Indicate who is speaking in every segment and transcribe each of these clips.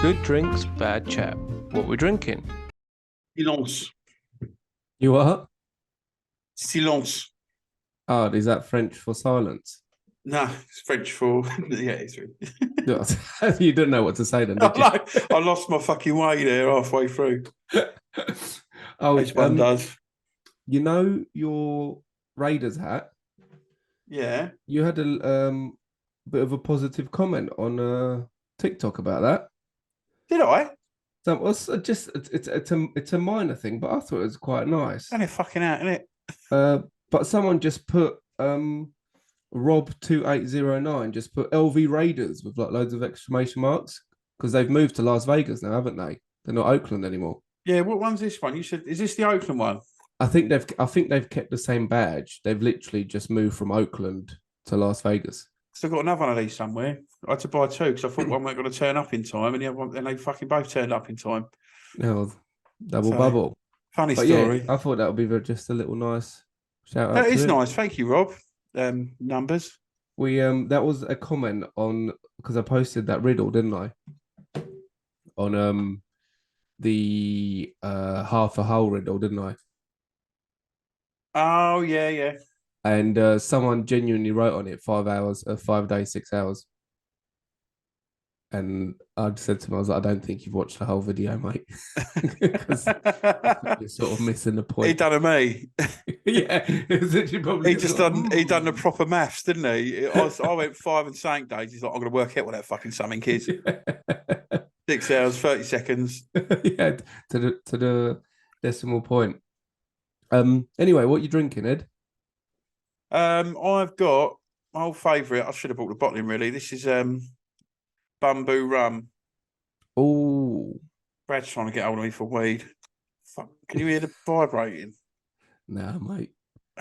Speaker 1: Good drinks, bad chat. What we're drinking?
Speaker 2: Silence.
Speaker 1: You are?
Speaker 2: Silence.
Speaker 1: Oh, is that French for silence?
Speaker 2: No, it's French for yeah. It's
Speaker 1: You didn't know what to say then, did you?
Speaker 2: I lost my fucking way there halfway through.
Speaker 1: Oh,
Speaker 2: As one does.
Speaker 1: you know your Raiders hat?
Speaker 2: Yeah.
Speaker 1: You had a bit of a positive comment on TikTok about that.
Speaker 2: Did I?
Speaker 1: So it was just it's a minor thing, but I thought it was quite nice.
Speaker 2: Only fucking out, isn't it?
Speaker 1: But someone just put Rob2809 just put LV Raiders with like loads of exclamation marks because they've moved to Las Vegas now, haven't they? They're not Oakland anymore.
Speaker 2: Yeah. What one's this one? You said, is this the Oakland one?
Speaker 1: I think they've kept the same badge. They've literally just moved from Oakland to Las Vegas.
Speaker 2: Still got another one of these somewhere. I had to buy two because I thought one weren't going to turn up in time, and the other one, and they fucking both turned up in time.
Speaker 1: Oh, double
Speaker 2: So
Speaker 1: bubble.
Speaker 2: funny
Speaker 1: But yeah,
Speaker 2: story.
Speaker 1: I thought that would be just a little nice shout out
Speaker 2: That
Speaker 1: to
Speaker 2: is
Speaker 1: him.
Speaker 2: nice. Thank you, Rob. Numbers.
Speaker 1: We that was a comment on because I posted that riddle, didn't I? On the half a whole riddle, didn't I?
Speaker 2: Oh yeah, yeah.
Speaker 1: And someone genuinely wrote on it 5 hours, 5 days, 6 hours. And I said to him, I was like, I don't think you've watched the whole video, mate, because you're sort of missing the
Speaker 2: He
Speaker 1: point.
Speaker 2: done a me.
Speaker 1: Yeah, it's literally probably
Speaker 2: He done the proper maths, didn't he? I went 5 and 7 days. He's like, I'm going to work out what that fucking something is. 6 hours, 30 seconds.
Speaker 1: Yeah, to the decimal point. Anyway, what you drinking, Ed?
Speaker 2: I've got my old favourite. I should have bought the bottling really. This is bamboo rum.
Speaker 1: Oh,
Speaker 2: Brad's trying to get hold of me for weed. Fuck, can you hear the vibrating?
Speaker 1: nah, mate.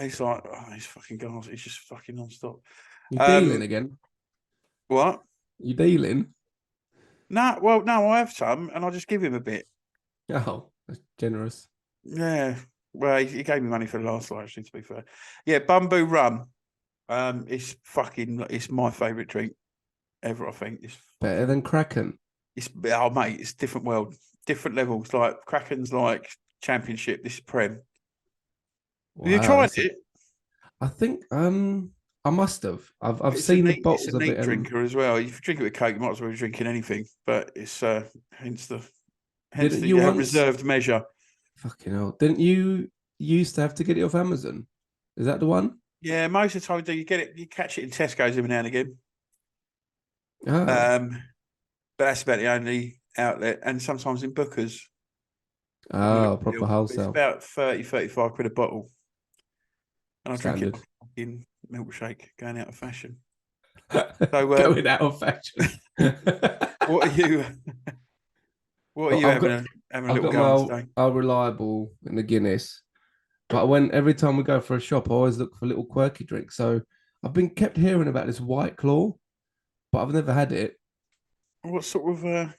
Speaker 2: He's like, oh, he's fucking gone. He's just fucking non-stop.
Speaker 1: You dealing again?
Speaker 2: What?
Speaker 1: You dealing?
Speaker 2: No, well, no, I have some, and I'll just give him a bit.
Speaker 1: Oh, that's generous.
Speaker 2: Yeah. Well, he gave me money for the last lot, actually, to be fair. Yeah, bamboo rum. It's my favourite drink ever, I think.
Speaker 1: Better than Kraken.
Speaker 2: Oh mate, it's different world, different levels. Like Kraken's like championship, this is Prem. Have you
Speaker 1: Wow,
Speaker 2: tried it?
Speaker 1: I think I must have. I've
Speaker 2: It's a
Speaker 1: seen the
Speaker 2: neat, it's
Speaker 1: bottles
Speaker 2: a
Speaker 1: of
Speaker 2: neat
Speaker 1: it and
Speaker 2: drinker as well. If you drink it with Coke, you might as well be drinking anything. But it's hence
Speaker 1: didn't
Speaker 2: the
Speaker 1: you once
Speaker 2: reserved measure.
Speaker 1: fucking hell. Didn't you used to have to get it off Amazon? Is that the one?
Speaker 2: Yeah, most of the time you get it, you catch it in Tesco's every now and again.
Speaker 1: Oh,
Speaker 2: Um, but that's about the only outlet, and sometimes in Booker's. If you look
Speaker 1: oh,
Speaker 2: at the
Speaker 1: proper
Speaker 2: deal. It's
Speaker 1: wholesale.
Speaker 2: about 30, 35 quid a bottle. And I drink it
Speaker 1: Standard.
Speaker 2: like a fucking milkshake going out of fashion. So
Speaker 1: Going out of fashion.
Speaker 2: what are you what are
Speaker 1: Well,
Speaker 2: you having a
Speaker 1: I've
Speaker 2: little
Speaker 1: got
Speaker 2: go on
Speaker 1: my
Speaker 2: today?
Speaker 1: our reliable in the Guinness. But when every time we go for a shop, I always look for little quirky drinks. So I've been kept hearing about this White Claw, but I've never had it.
Speaker 2: What sort of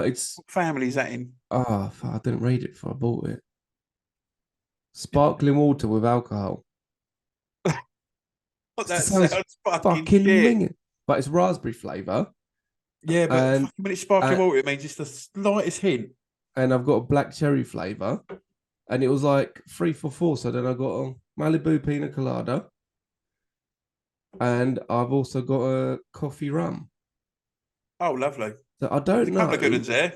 Speaker 1: It's
Speaker 2: what family is that in?
Speaker 1: I didn't read it before I bought it. Sparkling water with alcohol.
Speaker 2: What,
Speaker 1: It
Speaker 2: that
Speaker 1: sounds
Speaker 2: sounds fucking
Speaker 1: fucking
Speaker 2: shit.
Speaker 1: minging, but it's raspberry flavor,
Speaker 2: Yeah, but
Speaker 1: and
Speaker 2: fucking when it's sparkling
Speaker 1: uh,
Speaker 2: water, it means just the slightest hint.
Speaker 1: and I've got a black cherry flavor, and it was like 3 for 4. So then I got a Malibu pina colada, and I've also got a coffee rum.
Speaker 2: Oh, lovely.
Speaker 1: So I
Speaker 2: There's
Speaker 1: don't
Speaker 2: a couple of good
Speaker 1: know.
Speaker 2: ones there.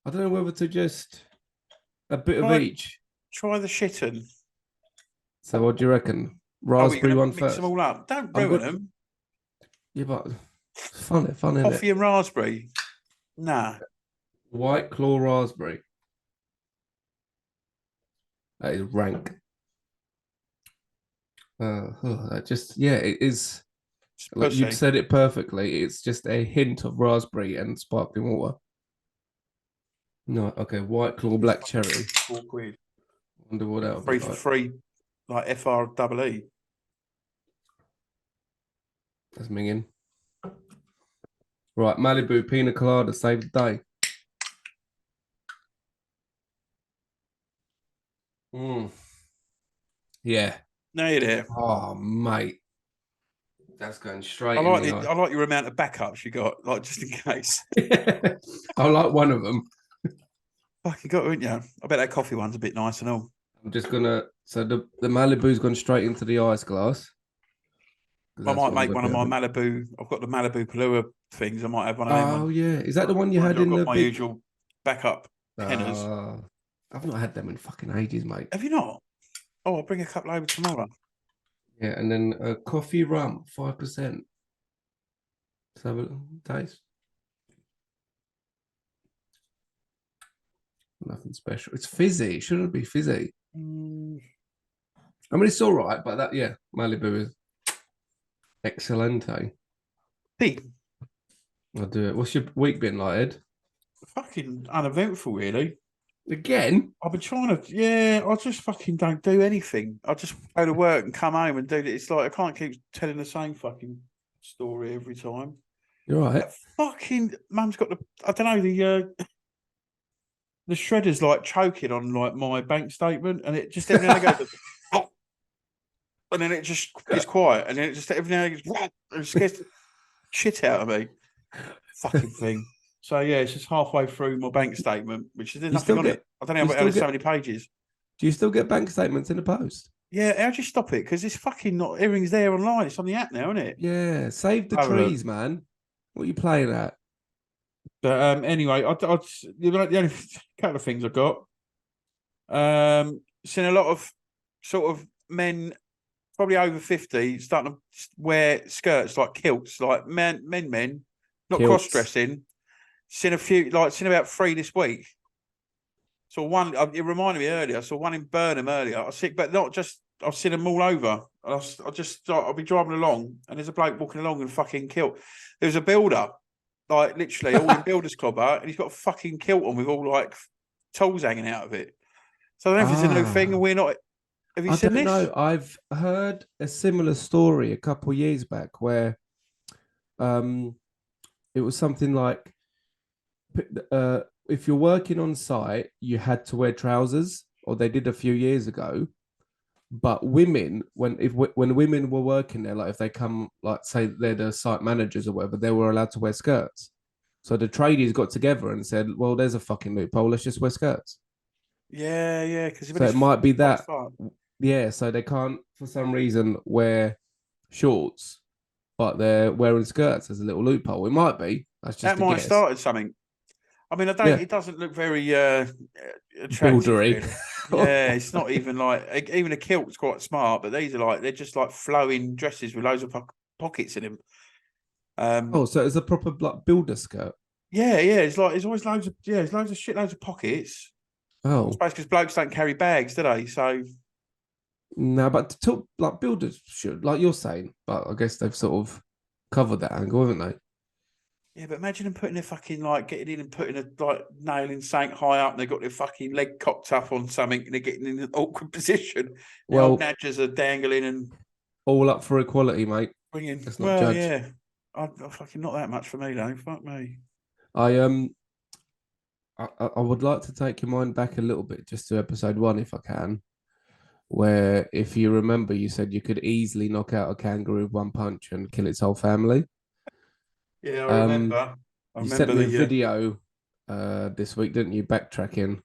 Speaker 1: I don't know whether to just a bit of
Speaker 2: Try
Speaker 1: each.
Speaker 2: try the shitten.
Speaker 1: So what do you reckon?
Speaker 2: Oh, we're
Speaker 1: Raspberry
Speaker 2: gonna
Speaker 1: one
Speaker 2: mix them
Speaker 1: first.
Speaker 2: all up. Don't
Speaker 1: I'm
Speaker 2: ruin
Speaker 1: good.
Speaker 2: them.
Speaker 1: Yeah, but it's fun, isn't it?
Speaker 2: Coffee and raspberry. Nah.
Speaker 1: White Claw raspberry. That is rank. That just yeah, it is.
Speaker 2: It's
Speaker 1: Like you'd
Speaker 2: pussy.
Speaker 1: said it perfectly. It's just a hint of raspberry and sparkling water. No, okay, White Claw black cherry.
Speaker 2: £4.
Speaker 1: Wonder what that would be
Speaker 2: Free for
Speaker 1: like.
Speaker 2: free, like FREE.
Speaker 1: That's minging. Right, Malibu pina colada save the day. Mm. Yeah.
Speaker 2: No, you're there.
Speaker 1: Oh, mate. That's going straight in the eye.
Speaker 2: I like your amount of backups you got, like just in case.
Speaker 1: I like one of them.
Speaker 2: Fuck, you got, haven't you? I bet that coffee one's a bit nice and all.
Speaker 1: I'm just gonna. So the Malibu's gone straight into the ice glass.
Speaker 2: I might make one of my
Speaker 1: having.
Speaker 2: Malibu. I've got the Malibu Palua things. I might have one of them.
Speaker 1: Oh yeah, is that the one you
Speaker 2: Mind
Speaker 1: had
Speaker 2: you, I've
Speaker 1: in
Speaker 2: got
Speaker 1: the
Speaker 2: my
Speaker 1: big?
Speaker 2: usual backup penners.
Speaker 1: I've not had them in fucking ages, mate.
Speaker 2: Have you not? Oh, I'll bring a couple over tomorrow.
Speaker 1: Yeah, and then coffee rum 5%. Let's have a taste. Nothing special. It's fizzy. It shouldn't be fizzy. I mean, it's all right, but that Malibu is excelente.
Speaker 2: Hey,
Speaker 1: I'll do it. What's your week been like, Ed?
Speaker 2: fucking uneventful, really.
Speaker 1: Again?
Speaker 2: I've been trying to, I just fucking don't do anything. I just go to work and come home and do it. It's like I can't keep telling the same fucking story every time.
Speaker 1: You're right.
Speaker 2: That fucking mum's got I don't know, the shredder's like choking on like my bank statement, and it just every now and then goes, and then it just is quiet, and then it just every now and then goes, and it scares the shit out of me. Fucking thing. So yeah, it's just halfway through my bank statement, which there's nothing on it. I don't know how so many pages.
Speaker 1: Do you still get bank statements in the post?
Speaker 2: Yeah, how'd you stop it? Because it's fucking not everything's there online. It's on the app now, isn't it?
Speaker 1: Yeah, save the trees, man. What are you playing at?
Speaker 2: But anyway, the only couple of things I got. Seen a lot of sort of men, probably over 50, starting to wear skirts like kilts, like men, not cross dressing. Seen about 3 this week. So one, it reminded me earlier. I saw one in Burnham earlier. But not just. I've seen them all over. I'll be driving along, and there's a bloke walking along in a fucking kilt. There's a builder, like literally all in builder's clobber, and he's got a fucking kilt on with all like tools hanging out of it. So I don't know if it's a new thing, and we're not. Have you seen this? I don't know.
Speaker 1: I've heard a similar story a couple of years back where, it was something like, if you're working on site, you had to wear trousers, or they did a few years ago. But women, when women were working there, like if they come, like say they're the site managers or whatever, they were allowed to wear skirts. So the tradies got together and said, "Well, there's a fucking loophole. Let's just wear skirts."
Speaker 2: Yeah. Because
Speaker 1: so it might be that. Yeah, so they can't for some reason wear shorts, but they're wearing skirts as a little loophole. It might be. That's just
Speaker 2: that might have started something. I mean, I don't. Yeah. It doesn't look very attractive. Really. Yeah, it's not even like even a kilt's quite smart, but these are they're just like flowing dresses with loads of pockets in them.
Speaker 1: So it's a proper like builder skirt.
Speaker 2: Yeah. It's always loads of shitloads of pockets.
Speaker 1: Oh,
Speaker 2: I suppose because blokes don't carry bags, do they? So
Speaker 1: no, but like builders should, like you're saying, but I guess they've sort of covered that angle, haven't they?
Speaker 2: Yeah, but imagine them putting their fucking getting in and putting a nail in something high up, and they've got their fucking leg cocked up on something, and they're getting in an awkward position. The old nadgers are dangling and
Speaker 1: all up for equality, mate.
Speaker 2: Bringing. Well, yeah, I'm fucking not that much for me though. Fuck me.
Speaker 1: I would like to take your mind back a little bit, just to episode 1, if I can. Where, if you remember, you said you could easily knock out a kangaroo with one punch and kill its whole family.
Speaker 2: Yeah, I remember.
Speaker 1: You sent me a video this week, didn't you? Backtracking.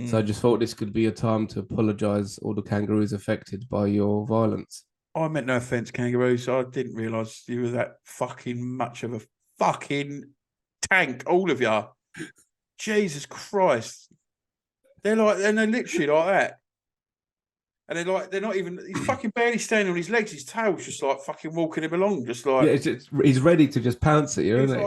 Speaker 1: So I just thought this could be a time to apologise all the kangaroos affected by your violence.
Speaker 2: I meant no offence, kangaroos. I didn't realise you were that fucking much of a fucking tank, all of you. Jesus Christ. They're literally like that. And they're not even, he's fucking barely standing on his legs. His tail's just like fucking walking him along, just like.
Speaker 1: Yeah, he's ready to just pounce at you, isn't he?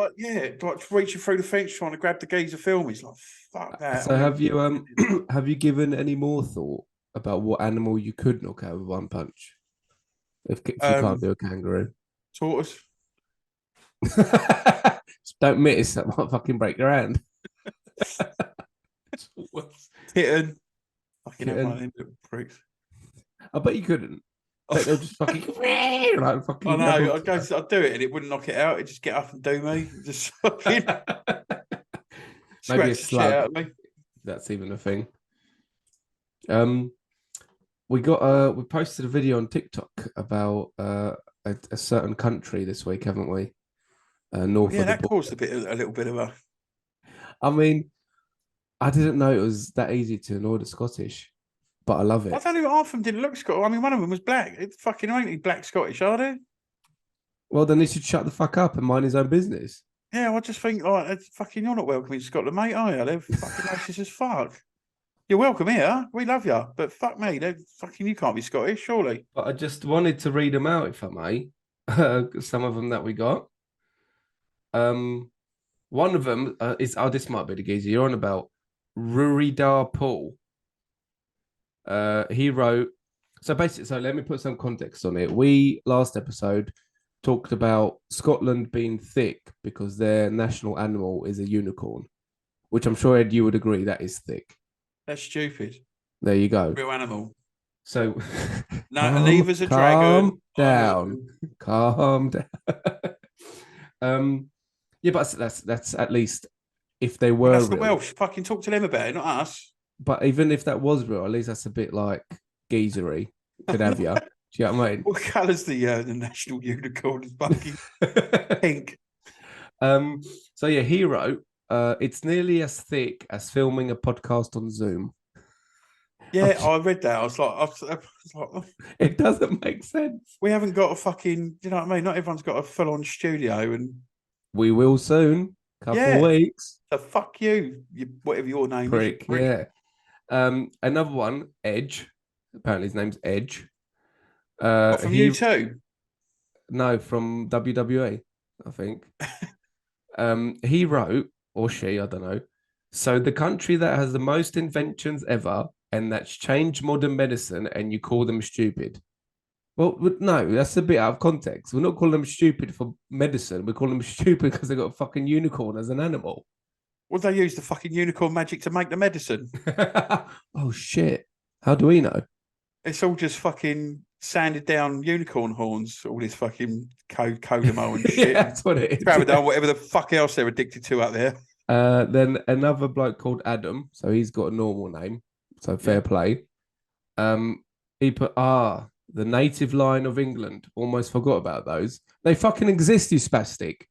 Speaker 2: Like reaching through the fence trying to grab the geezer film. He's like, fuck that.
Speaker 1: So have you given any more thought about what animal you could knock out with one punch? If you can't do a kangaroo.
Speaker 2: Tortoise.
Speaker 1: Don't miss, that might fucking break your hand.
Speaker 2: Kitten. Fucking have one of them little pricks.
Speaker 1: I bet you couldn't. They'll just fucking like fucking.
Speaker 2: I know. I'd do it and it wouldn't knock it out. It'd just get up and do me. Just fucking
Speaker 1: maybe a slug.
Speaker 2: Out of me.
Speaker 1: That's even a thing. We posted a video on TikTok about a certain country this week, haven't we? North
Speaker 2: Yeah,
Speaker 1: of the
Speaker 2: that
Speaker 1: border.
Speaker 2: caused a little bit of a.
Speaker 1: I mean, I didn't know it was that easy to annoy the Scottish, but I love
Speaker 2: I
Speaker 1: it.
Speaker 2: don't know. Half of them didn't look Scottish. I mean, one of them was black. It fucking ain't any black Scottish, are they?
Speaker 1: Well, then he should shut the fuck up and mind his own business.
Speaker 2: Yeah, I just think, like, it's fucking, you're not welcome in Scotland, mate, are you? They're fucking racist as fuck. You're welcome here. We love you, but fuck me, they're fucking. You can't be Scottish, surely.
Speaker 1: But I just wanted to read them out, if I may. Some of them that we got. One of them is this might be the geezer you're on about. Ruridar Paul. He wrote. So basically, so let me put some context on it. We last episode talked about Scotland being thick because their national animal is a unicorn, which I'm sure Ed you would agree that is thick.
Speaker 2: That's stupid.
Speaker 1: There you go.
Speaker 2: Real animal.
Speaker 1: So
Speaker 2: No, neither's a dragon.
Speaker 1: Calm down. Yeah, but that's at least if they
Speaker 2: Well,
Speaker 1: were
Speaker 2: that's the
Speaker 1: real.
Speaker 2: Welsh. Fucking talk to them about it, not us.
Speaker 1: But even if that was real, at least that's a bit like geezery. Could have you. Do you know what I mean?
Speaker 2: What colour's the national unicorn? It's fucking pink.
Speaker 1: So yeah, he wrote, it's nearly as thick as filming a podcast on Zoom.
Speaker 2: Yeah, I read that. I was like,
Speaker 1: It doesn't make sense.
Speaker 2: we haven't got a fucking, you know what I mean? Not everyone's got a full-on studio, and
Speaker 1: We will soon. Couple
Speaker 2: yeah,
Speaker 1: of weeks.
Speaker 2: so fuck you, whatever your name
Speaker 1: Prick,
Speaker 2: is. Prick.
Speaker 1: Yeah. Another one, Edge. Apparently his name's Edge.
Speaker 2: What, from you too?
Speaker 1: No, from WWE, I think. He wrote, or she, I don't know. So the country that has the most inventions ever, and that's changed modern medicine, and you call them stupid. Well, no, that's a bit out of context. We're not calling them stupid for medicine. We call them stupid because they got a fucking unicorn as an animal.
Speaker 2: Would they use the fucking unicorn magic to make the medicine?
Speaker 1: Oh shit! How do we know?
Speaker 2: It's all just fucking sanded down unicorn horns. All this fucking Kodomo and shit.
Speaker 1: Yeah, that's what it is.
Speaker 2: Tramadol, whatever the fuck else they're addicted to out there.
Speaker 1: Then another bloke called Adam. So he's got a normal name. So fair play. He put the native lion of England. Almost forgot about those. They fucking exist, you spastic.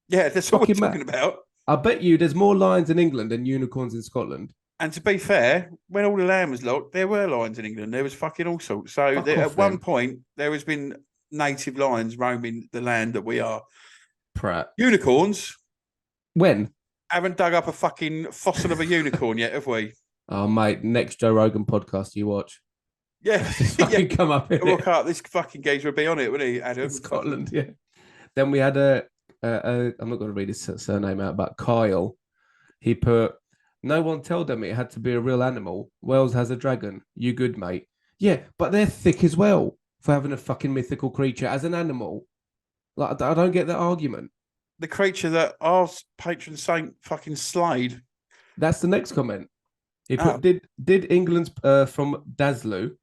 Speaker 2: Yeah, that's what we're talking about.
Speaker 1: I bet you there's more lions in England than unicorns in Scotland.
Speaker 2: And to be fair, when all the land was locked, there were lions in England. There was fucking all sorts. So at one point, there has been native lions roaming the land that we are.
Speaker 1: Pratt.
Speaker 2: Unicorns.
Speaker 1: When?
Speaker 2: Haven't dug up a fucking fossil of a unicorn yet, have we?
Speaker 1: Oh, mate, next Joe Rogan podcast you watch.
Speaker 2: Yeah.
Speaker 1: Fucking come up in
Speaker 2: Look up, this fucking geezer would be on it, wouldn't he, Adam?
Speaker 1: in Scotland, yeah. Then we had I'm not going to read his surname out, but Kyle. He put, no one told them it had to be a real animal. Wales has a dragon. You good, mate? Yeah, but they're thick as well for having a fucking mythical creature as an animal. Like, I don't get that argument.
Speaker 2: The creature that our patron saint fucking slayed.
Speaker 1: That's the next comment. He put, did England's from Daslu,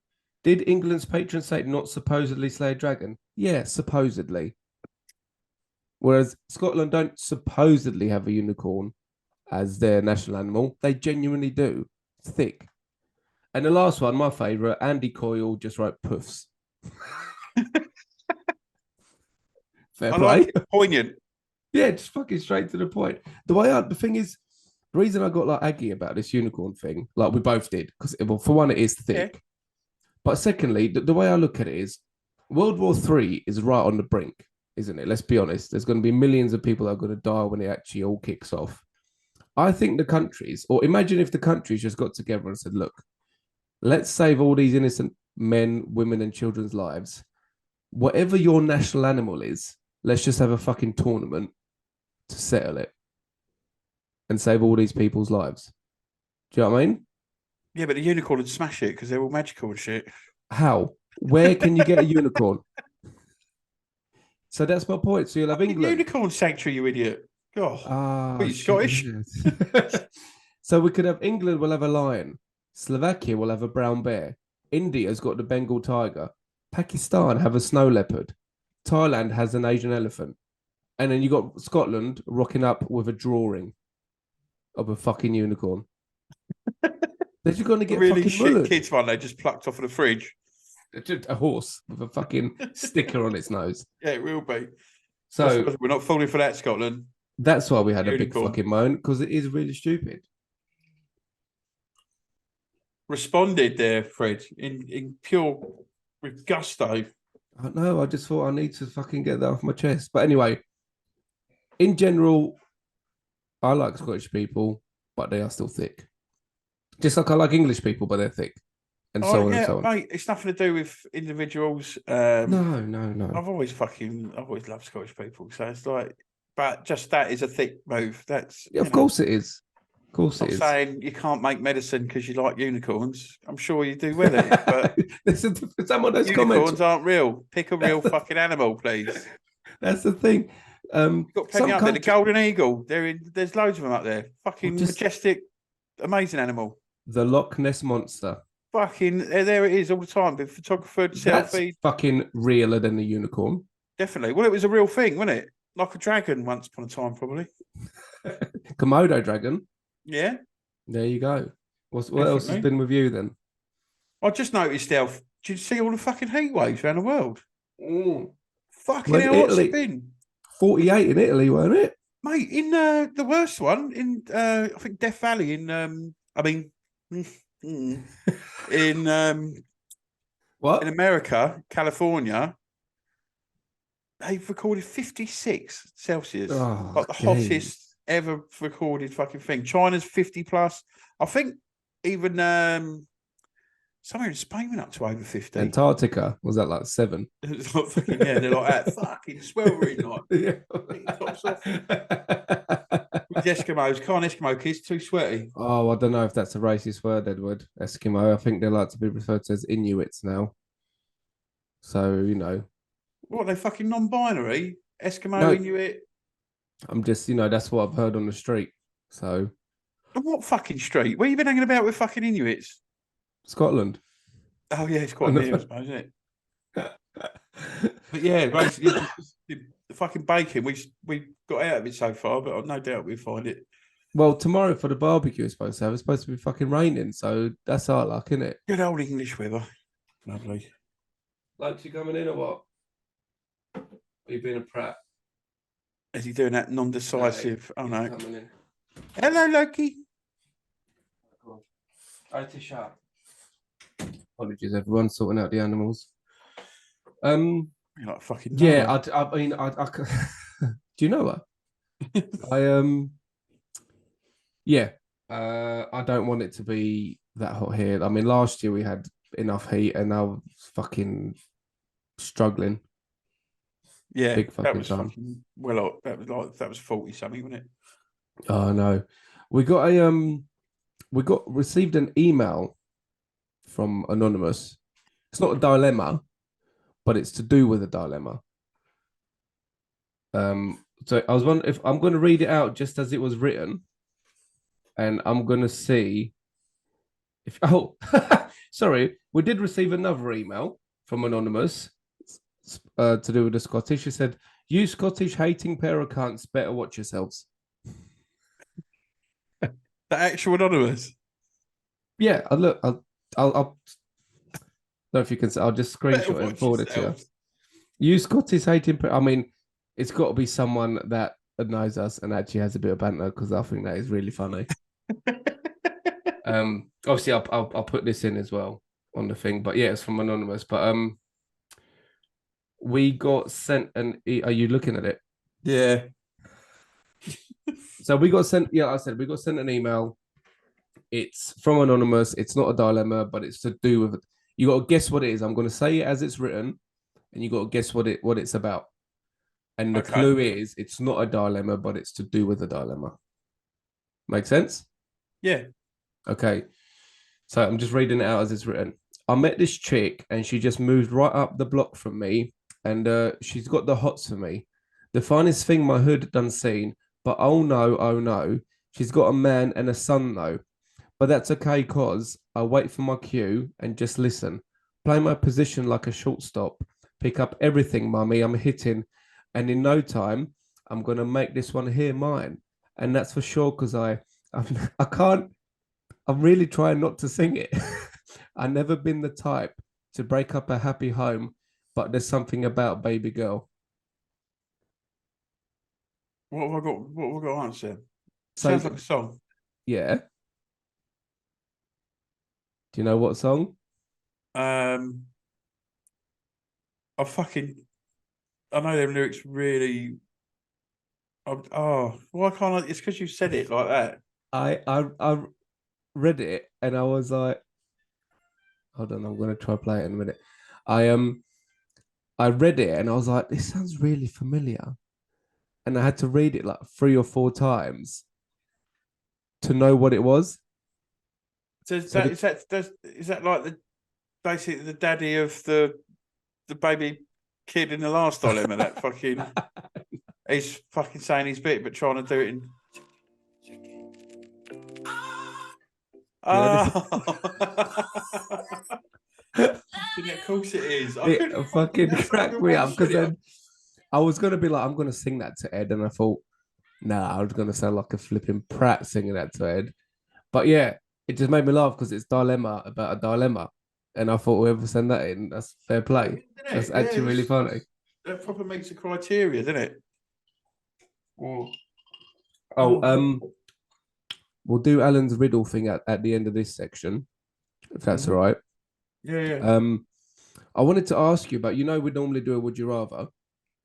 Speaker 1: did England's patron saint not supposedly slay a dragon? Yeah, supposedly. Whereas Scotland don't supposedly have a unicorn as their national animal. They genuinely do. It's thick. And the last one, my favourite, Andy Coyle just wrote puffs. Fair play.
Speaker 2: Like it, poignant.
Speaker 1: Yeah, just fucking straight to the point. The thing is, the reason I got like aggy about this unicorn thing, like we both did, because well, for one, it is thick. Yeah. But secondly, the way I look at it is World War III is right on the brink, isn't it? Let's be honest. There's going to be millions of people that are going to die when it actually all kicks off. I think the countries, or imagine if the countries just got together and said, look, let's save all these innocent men, women, and children's lives. Whatever your national animal is, let's just have a fucking tournament to settle it and save all these people's lives. Do you know what I mean?
Speaker 2: Yeah, but the unicorn would smash it because they're all magical and shit.
Speaker 1: How? Where can you get a unicorn? So that's my point. So you'll have England.
Speaker 2: Unicorn sanctuary, you idiot. God. Are you Scottish?
Speaker 1: So we could have England will have a lion. Slovakia will have a brown bear. India's got the Bengal tiger. Pakistan have a snow leopard. Thailand has an Asian elephant. And then you got Scotland rocking up with a drawing of a fucking unicorn. They're just going to get
Speaker 2: really
Speaker 1: fucking
Speaker 2: shit
Speaker 1: mullered.
Speaker 2: kids one they just plucked off of the fridge.
Speaker 1: Just a horse with a fucking sticker on its nose.
Speaker 2: Yeah, it will be.
Speaker 1: So
Speaker 2: we're not falling for that, Scotland.
Speaker 1: that's why we had a big
Speaker 2: Unicorn.
Speaker 1: fucking moan, because it is really stupid.
Speaker 2: Responded there, Fred, in pure with gusto.
Speaker 1: I know. I just thought I need to fucking get that off my chest. But anyway, in general, I like Scottish people, but they are still thick. Just like I like English people, but they're thick, and so on and so on.
Speaker 2: Mate, it's nothing to do with individuals.
Speaker 1: No.
Speaker 2: I've always loved Scottish people. So it's like, but just that is a thick move. That's
Speaker 1: Of course it is. Of course it is.
Speaker 2: I'm saying you can't make medicine because you like unicorns. I'm sure you do with it, but
Speaker 1: some of those
Speaker 2: unicorns aren't real. Pick a real fucking animal, please.
Speaker 1: That's the thing.
Speaker 2: You've got plenty up there. The golden eagle. There's loads of them up there. Fucking majestic, amazing animal.
Speaker 1: The Loch Ness monster.
Speaker 2: Fucking there it is all the time. The photographer selfie.
Speaker 1: That's fucking realer than the unicorn.
Speaker 2: Definitely. Well, it was a real thing, wasn't it? Like a dragon once upon a time, probably.
Speaker 1: Komodo dragon.
Speaker 2: Yeah.
Speaker 1: There you go. What else has been with you then?
Speaker 2: I just noticed how. Did you see all the fucking heat waves around the world? Fucking hell, what's it been?
Speaker 1: 48 in Italy, weren't it?
Speaker 2: Mate, in the worst one, in I think Death Valley in in
Speaker 1: what?
Speaker 2: In America, California, they've recorded 56 Celsius. Like the hottest ever recorded fucking thing. China's 50 plus. I think even somewhere in Spain went up to over 50.
Speaker 1: Antarctica was that like 7?
Speaker 2: It's like fucking, yeah, they're like that fucking sweltering like. Tops off. With Eskimos, can't Eskimo kids too sweaty.
Speaker 1: Oh, I don't know if that's a racist word, Edward. Eskimo. I think they like to be referred to as Inuits now. So
Speaker 2: what, they fucking non-binary? Eskimo, Inuit.
Speaker 1: I'm just, that's what I've heard on the street. So.
Speaker 2: And what fucking street? Where you been hanging about with fucking Inuits?
Speaker 1: Scotland.
Speaker 2: Oh yeah, it's quite near, I suppose, isn't it? But yeah, basically, the fucking bacon. We got out of it so far, but I've no doubt we'll find it.
Speaker 1: Well, tomorrow for the barbecue, it's supposed to be fucking raining, so that's our luck, isn't it?
Speaker 2: Good old English weather. Lovely.
Speaker 1: Like you coming in or what? Are you being a prat?
Speaker 2: Is he doing that non-decisive?
Speaker 1: No,
Speaker 2: no. Hello, Loki.
Speaker 1: Apologies, everyone. Sorting out the animals.
Speaker 2: You're like fucking.
Speaker 1: Yeah, I mean, do you know her? I don't want it to be that hot here. I mean, last year we had enough heat, and now fucking struggling.
Speaker 2: Yeah,
Speaker 1: big fucking
Speaker 2: that was
Speaker 1: time.
Speaker 2: Fucking, that was 40 something, wasn't it?
Speaker 1: Oh no, we received an email from Anonymous. It's not a dilemma, but it's to do with a dilemma. So I was wondering if I'm going to read it out just as it was written, and I'm going to see if. Oh, sorry, we did receive another email from Anonymous. To do with the Scottish. He said, "You Scottish hating pair of cunts, better watch yourselves."
Speaker 2: The actual Anonymous.
Speaker 1: Yeah, I'll don't know if you can. I'll just screenshot it and forward it to you. You Scottish hating. I mean, it's got to be someone that knows us and actually has a bit of banter, because I think that is really funny. Obviously, I'll put this in as well on the thing, but yeah, it's from Anonymous. But we got sent are you looking at it?
Speaker 2: Yeah.
Speaker 1: So we got sent. Yeah, I said we got sent an email. It's from Anonymous. It's not a dilemma, but it's to do with it. You got to guess what it is. I'm going to say it as it's written, and you got to guess what it's about. And the clue is, it's not a dilemma, but it's to do with a dilemma. Make sense?
Speaker 2: Yeah.
Speaker 1: Okay. So I'm just reading it out as it's written. I met this chick, and she just moved right up the block from me, and she's got the hots for me. The finest thing my hood done seen, but oh no, she's got a man and a son though. But that's okay, cause I wait for my cue and just listen. Play my position like a shortstop. Pick up everything, mummy, I'm hitting. And in no time, I'm going to make this one here mine. And that's for sure, because I can't, I'm really trying not to sing it. I've never been the type to break up a happy home, but there's something about baby girl.
Speaker 2: What have I got? What have I got to answer?
Speaker 1: So
Speaker 2: Sounds like a song.
Speaker 1: yeah. Do you know what song?
Speaker 2: Um, I fucking I know them lyrics really. Oh, why can't I? It's because you said it like that.
Speaker 1: I read it and I was like, hold on, I'm gonna try play it in a minute. I I read it and I was like, this sounds really familiar. And I had to read it like 3 or 4 times to know what it was.
Speaker 2: So is
Speaker 1: So
Speaker 2: that
Speaker 1: the,
Speaker 2: is that like the basically the daddy of the baby kid in the last dilemma? That fucking he's fucking saying his bit, but trying to do it in.
Speaker 1: you know this
Speaker 2: Oh, of course it is. I
Speaker 1: it
Speaker 2: couldn't fucking.
Speaker 1: fucking
Speaker 2: That's not
Speaker 1: cracked
Speaker 2: even
Speaker 1: me up
Speaker 2: mention
Speaker 1: because
Speaker 2: it.
Speaker 1: then I was gonna be like, I'm gonna sing that to Ed, and I thought, nah, I was gonna sound like a flipping prat singing that to Ed. But yeah, it just made me laugh because it's dilemma about a dilemma. And I thought whoever sent that in, that's fair
Speaker 2: It
Speaker 1: play.
Speaker 2: is, isn't
Speaker 1: That's
Speaker 2: it? Yeah,
Speaker 1: actually really funny.
Speaker 2: that proper meets the criteria, doesn't it? Or
Speaker 1: Oh,
Speaker 2: oh,
Speaker 1: we'll do Alan's riddle thing at the end of this section, if that's all
Speaker 2: mhm.
Speaker 1: right.
Speaker 2: Yeah, yeah.
Speaker 1: Um, I wanted to ask you about, we normally do a would you rather.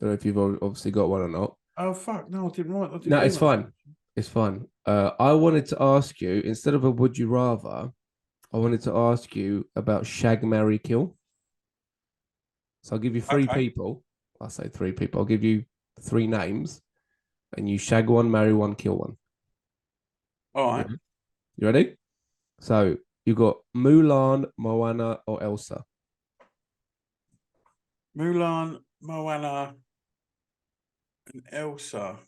Speaker 1: Don't know if you've obviously got one or not.
Speaker 2: Oh fuck! No, I didn't write. I didn't
Speaker 1: No,
Speaker 2: do
Speaker 1: it's
Speaker 2: that.
Speaker 1: fine. It's fine. I wanted to ask you, instead of a would you rather, I wanted to ask you about shag, marry, kill. So I'll give you three
Speaker 2: Okay.
Speaker 1: people. I'll say three people. I'll give you three names, and you shag one, marry one, kill one.
Speaker 2: All
Speaker 1: Yeah.
Speaker 2: right.
Speaker 1: You ready? So you got Mulan, Moana, or Elsa.
Speaker 2: Mulan, Moana, and Elsa.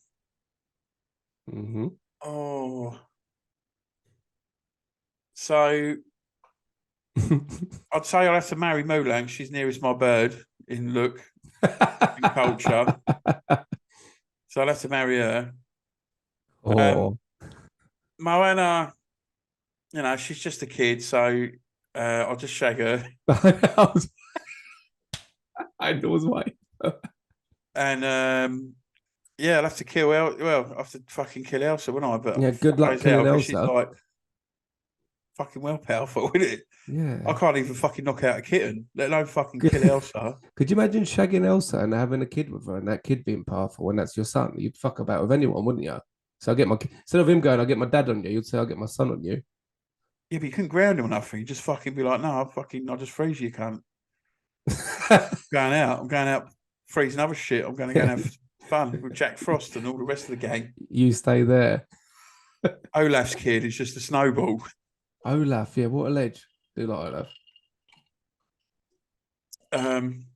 Speaker 1: Mm-hmm.
Speaker 2: Oh, so I'd say I'll have to marry Mulan. She's nearest my bird in look and culture, so I'll have to marry her. Um,
Speaker 1: Oh,
Speaker 2: Moana, she's just a kid, so I'll just shag her.
Speaker 1: I was, I was waiting.
Speaker 2: And yeah, I'll have to kill El. Well, I have to fucking kill Elsa, won't I? But
Speaker 1: Yeah, good
Speaker 2: fuck
Speaker 1: luck
Speaker 2: knows how,
Speaker 1: killing
Speaker 2: because she's
Speaker 1: Elsa.
Speaker 2: like fucking well powerful, isn't it? I
Speaker 1: Yeah.
Speaker 2: can't even fucking knock out a kitten, let alone fucking
Speaker 1: Could
Speaker 2: kill Elsa.
Speaker 1: you imagine shagging Elsa and having a kid with her and that kid being powerful and that's your son? You'd fuck about with anyone, wouldn't you? So I get instead of him going, I'll get my dad on you, you'd say, I'll get my son on you.
Speaker 2: Yeah, but you couldn't ground him or nothing. You just fucking be like, no, I'll just freeze you, cunt. Going out. I'm going out freezing other shit. I'm going to go and
Speaker 1: Yeah,
Speaker 2: have fun with Jack Frost and all the rest of the gang.
Speaker 1: you stay there.
Speaker 2: Olaf's kid is just a snowball.
Speaker 1: Olaf, yeah, what a ledge. Do like Olaf.
Speaker 2: Um,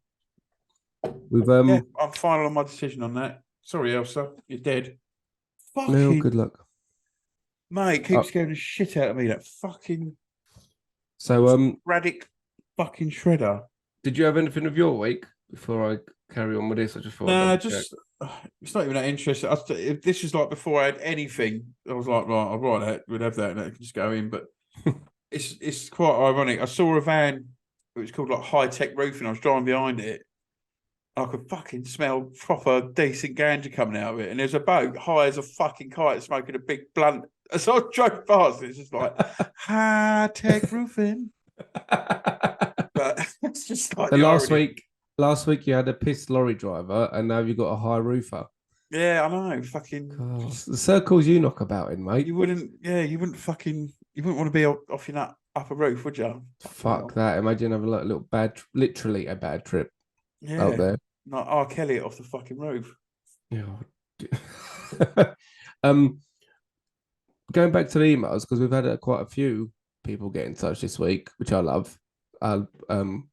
Speaker 1: With
Speaker 2: yeah, I'm final on my decision on that. Sorry, Elsa, you're dead.
Speaker 1: no,
Speaker 2: Fucking
Speaker 1: good luck.
Speaker 2: mate, keeps scaring the shit out of me. That fucking
Speaker 1: So
Speaker 2: radic fucking shredder.
Speaker 1: did you have anything of your week before I carry on with this? I just thought I'd
Speaker 2: Nah,
Speaker 1: double check.
Speaker 2: just it's not even that interesting. If this was like before I had anything, I was like, right, I'll write that. We'd have that, and that can just go in. But it's quite ironic. I saw a van. It was called like high tech roofing. I was driving behind it. I could fucking smell proper decent ganja coming out of it. And there's a boat high as a fucking kite smoking a big blunt. As I drove past, it's just like high tech roofing. But it's just like
Speaker 1: So
Speaker 2: the irony.
Speaker 1: last week you had a pissed lorry driver, and now you've got a high roofer.
Speaker 2: Yeah, I know. Fucking
Speaker 1: God,
Speaker 2: just
Speaker 1: the circles you knock about in, mate.
Speaker 2: you wouldn't want to be off in that upper roof, would you? Fucking
Speaker 1: Fuck
Speaker 2: hell.
Speaker 1: that. Imagine having like a little literally a bad trip out
Speaker 2: Yeah.
Speaker 1: there.
Speaker 2: Like R. Kelly off the fucking roof.
Speaker 1: Yeah. um, going back to the emails because we've had quite a few people get in touch this week, which I love.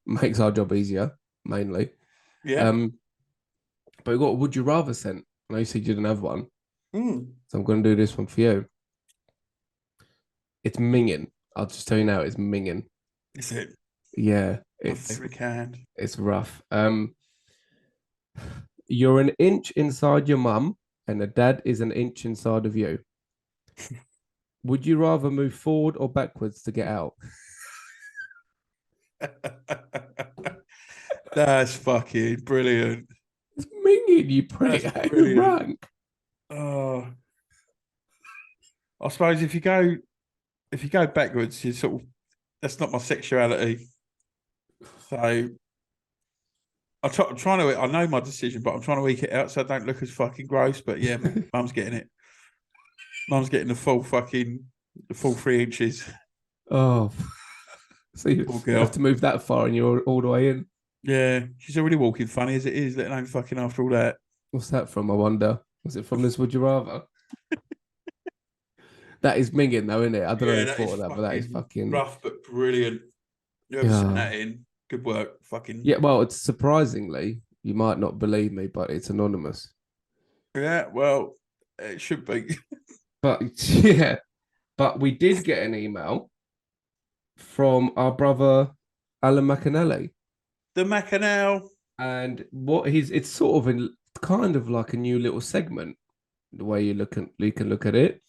Speaker 1: Makes our job easier mainly.
Speaker 2: Yeah.
Speaker 1: Um, but we got a would you rather sent. I know you said you didn't have one,
Speaker 2: Mm.
Speaker 1: so I'm going to do this one for you. It's minging. I'll just tell you now, it's minging.
Speaker 2: Is it
Speaker 1: Yeah,
Speaker 2: my favorite kind?
Speaker 1: it's rough. You're an inch inside your mum, and the dad is an inch inside of you. Would you rather move forward or backwards to get out?
Speaker 2: That's fucking brilliant.
Speaker 1: It's minging, you prick.
Speaker 2: That's
Speaker 1: Who
Speaker 2: brilliant.
Speaker 1: rang?
Speaker 2: Oh, I suppose if you go backwards, you sort of that's not my sexuality. So I'm trying to. I know my decision, but I'm trying to eke it out so I don't look as fucking gross. But yeah, mum's getting it. Mum's getting the full 3 inches.
Speaker 1: Oh, so you
Speaker 2: Poor
Speaker 1: have to
Speaker 2: girl.
Speaker 1: move that far and you're all the way in.
Speaker 2: Yeah, she's already walking funny as it is, let alone fucking after all that.
Speaker 1: What's that from? I wonder. Was it from this Would You Rather? That is minging though, isn't it? I don't know
Speaker 2: Yeah,
Speaker 1: who
Speaker 2: that is
Speaker 1: thought of that, but that is
Speaker 2: fucking
Speaker 1: fucking
Speaker 2: rough but brilliant. Whoever sent
Speaker 1: yeah.
Speaker 2: that in, good work. Fucking
Speaker 1: Yeah, well, it's surprisingly, you might not believe me, but it's anonymous.
Speaker 2: yeah. Well, it should be.
Speaker 1: But yeah, but we did get an email from our brother Alan McAnally.
Speaker 2: The Macanal.
Speaker 1: And what he's it's sort of kind of like a new little segment, the way you can look at it.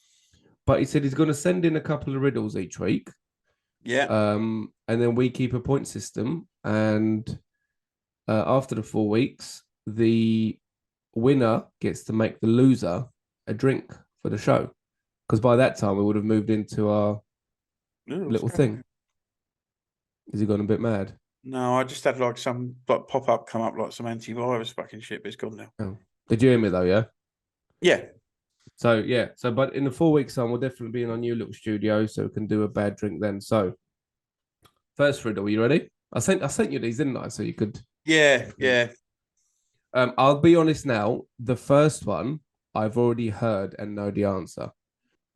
Speaker 1: But he said he's going to send in a couple of riddles each week.
Speaker 2: Yeah.
Speaker 1: And then we keep a point system. And after the 4 weeks, the winner gets to make the loser a drink for the show. Because by that time, we would have moved into our
Speaker 2: Ooh, what's
Speaker 1: little
Speaker 2: going
Speaker 1: thing.
Speaker 2: on?
Speaker 1: Is he gone a bit mad?
Speaker 2: No, I just had like some like pop up come up like some antivirus fucking shit, but it's gone now.
Speaker 1: Oh. Did you hear me though? Yeah.
Speaker 2: Yeah.
Speaker 1: So yeah. So but in the 4 weeks time, we'll definitely be in our new little studio, so we can do a bad drink then. So first riddle, are you ready? I sent you these, didn't I? So you could.
Speaker 2: Yeah. Yeah.
Speaker 1: I'll be honest now. The first one I've already heard and know the answer.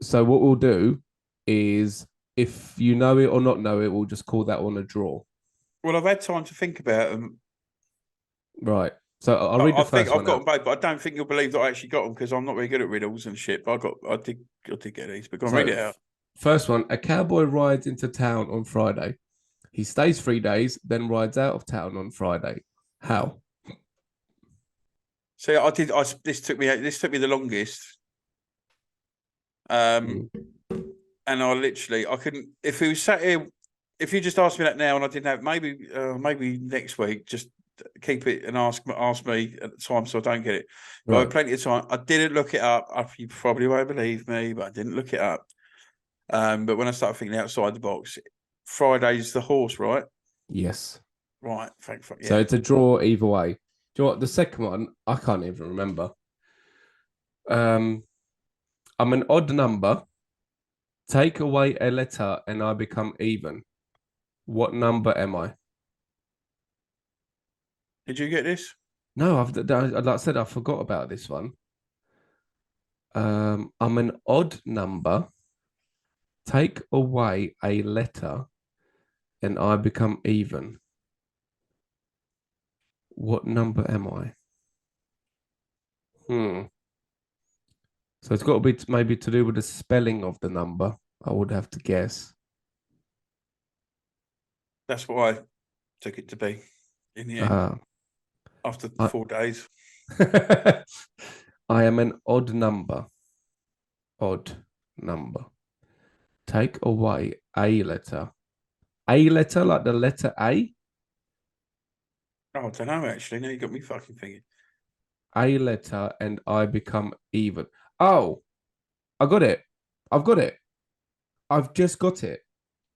Speaker 1: So what we'll do is, if you know it or not know it, we'll just call that one a draw.
Speaker 2: Well, I've had time to think about them.
Speaker 1: Right. So I'll read
Speaker 2: I
Speaker 1: the
Speaker 2: think
Speaker 1: first
Speaker 2: I've
Speaker 1: one
Speaker 2: got
Speaker 1: out.
Speaker 2: them both, but I don't think you'll believe that I actually got them because I'm not very good at riddles and shit. But I did get these. But go on, read
Speaker 1: So
Speaker 2: it out.
Speaker 1: first one: a cowboy rides into town on Friday. He stays 3 days, then rides out of town on Friday. How?
Speaker 2: See, I did. This took me the longest.
Speaker 1: Mm.
Speaker 2: And I couldn't. If he was sat here, if you just asked me that now and I didn't have, maybe next week, just keep it and ask me at the time so I don't get it. But I
Speaker 1: Right.
Speaker 2: had plenty of time. I didn't look it up. You probably won't believe me, but I didn't look it up. But when I started thinking outside the box, Friday's the horse, right?
Speaker 1: Yes.
Speaker 2: Right. Thank fuck
Speaker 1: So
Speaker 2: yeah.
Speaker 1: it's a draw either way. Do you know what? The second one, I can't even remember. Um, I'm an odd number. Take away a letter and I become even. What number am I?
Speaker 2: Did you get this?
Speaker 1: No, like I said, I forgot about this one. I'm an odd number. Take away a letter and I become even. What number am I? Hmm. So it's got to be maybe to do with the spelling of the number. I would have to guess.
Speaker 2: That's what I took it to be in the end
Speaker 1: Uh,
Speaker 2: after
Speaker 1: I,
Speaker 2: 4 days.
Speaker 1: I am an odd number. Odd number. Take away a letter. A letter, like the letter A.
Speaker 2: Oh, I don't know actually. Now you got me fucking thinking.
Speaker 1: A letter, and I become even. Oh, I got it. I've got it. I've just got it.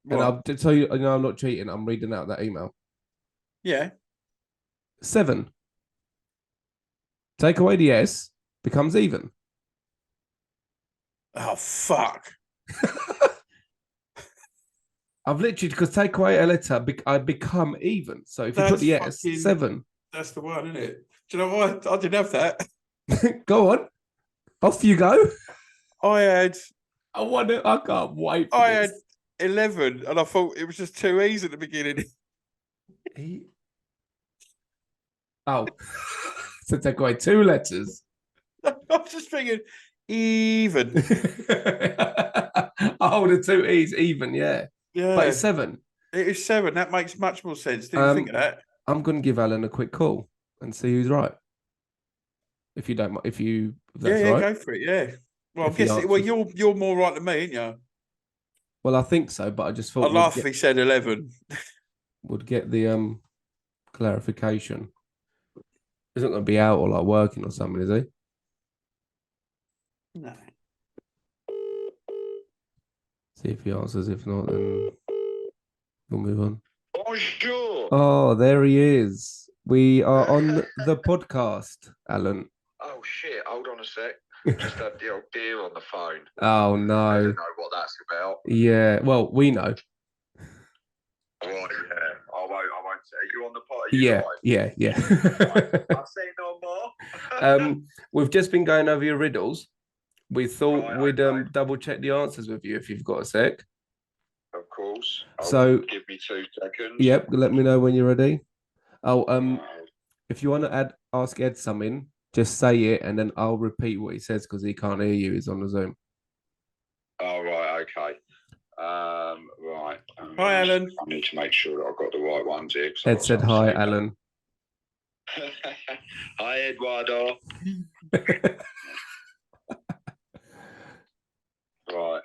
Speaker 1: And
Speaker 2: What?
Speaker 1: I'll tell you, I'm not cheating. I'm reading out that email.
Speaker 2: Yeah.
Speaker 1: 7. Take away the S, becomes even.
Speaker 2: Oh fuck.
Speaker 1: I've literally, because take away a letter, I become even. So if you put
Speaker 2: That's
Speaker 1: the S,
Speaker 2: fucking.
Speaker 1: 7.
Speaker 2: That's the one, isn't it? Do you know what? I didn't have that.
Speaker 1: Go on. Off you go.
Speaker 2: I had
Speaker 1: I want it. I can't wait for
Speaker 2: I had
Speaker 1: this.
Speaker 2: 11, and I thought it was just 2 E's at the beginning.
Speaker 1: Oh, so take away 2 letters.
Speaker 2: I was just thinking even.
Speaker 1: Oh, the 2 E's even, yeah. But
Speaker 2: Yeah,
Speaker 1: it's 7.
Speaker 2: it is 7. That makes much more sense. Didn't you think
Speaker 1: Um,
Speaker 2: of that?
Speaker 1: I'm gonna give Alan a quick call and see who's right. If you don't, if
Speaker 2: Yeah,
Speaker 1: that's
Speaker 2: yeah,
Speaker 1: right,
Speaker 2: go for it. Yeah. Well, I'm
Speaker 1: if he
Speaker 2: guessing. Well,
Speaker 1: answers.
Speaker 2: you're more right than me, aren't you?
Speaker 1: Well, I think so, but I just
Speaker 2: I'd
Speaker 1: thought
Speaker 2: laugh if he said 11.
Speaker 1: would get the clarification. He's not going to be out or like working or something, is he?
Speaker 2: No.
Speaker 1: See if he answers. If not, then we'll move on.
Speaker 3: Bonjour.
Speaker 1: Oh, there he is. We are on the podcast, Alan.
Speaker 3: Oh shit! Hold on a sec. Just had the old dear on the phone.
Speaker 1: Oh
Speaker 3: I
Speaker 1: no.
Speaker 3: don't know what that's about.
Speaker 1: Yeah. Well, we know.
Speaker 3: Right, yeah. I won't say. Are you on the pot?
Speaker 1: Yeah.
Speaker 3: Live?
Speaker 1: Yeah.
Speaker 3: I'll say no more.
Speaker 1: We've just been going over your riddles. We thought
Speaker 3: Right,
Speaker 1: we'd
Speaker 3: okay.
Speaker 1: double check the answers with you if you've got a sec.
Speaker 3: Of course.
Speaker 1: So
Speaker 3: give me 2 seconds.
Speaker 1: Yep. Let me know when you're ready. Oh,
Speaker 3: Right.
Speaker 1: if you want to ask Ed something, just say it, and then I'll repeat what he says because he can't hear you. He's on the Zoom.
Speaker 3: Oh right, okay. Right.
Speaker 2: Hi, Alan.
Speaker 3: I need to make sure that I've got the right ones here.
Speaker 1: Ed said hi, Alan.
Speaker 3: Hi, Eduardo. Right.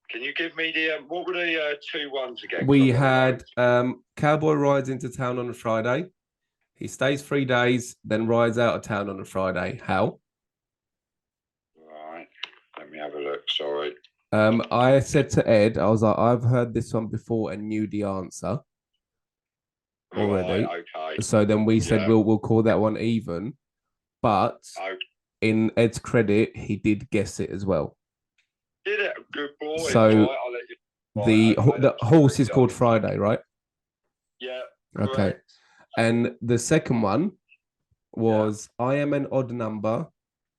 Speaker 3: Can you give me the what were the 2 ones again?
Speaker 1: We had Cowboy rides into town on a Friday. He stays 3 days, then rides out of town on a Friday. How?
Speaker 3: Right. Let me have a look. Sorry.
Speaker 1: I said to Ed, I was like, I've heard this one before and knew the answer already.
Speaker 3: Right, okay.
Speaker 1: So then we said we'll call that one even. But in Ed's credit, he did guess it as well.
Speaker 3: Did it? Good boy.
Speaker 1: So
Speaker 3: right, I'll let you...
Speaker 1: the horse is called Friday, right?
Speaker 3: Yeah.
Speaker 1: Okay.
Speaker 3: Correct.
Speaker 1: And the second one was I am an odd number.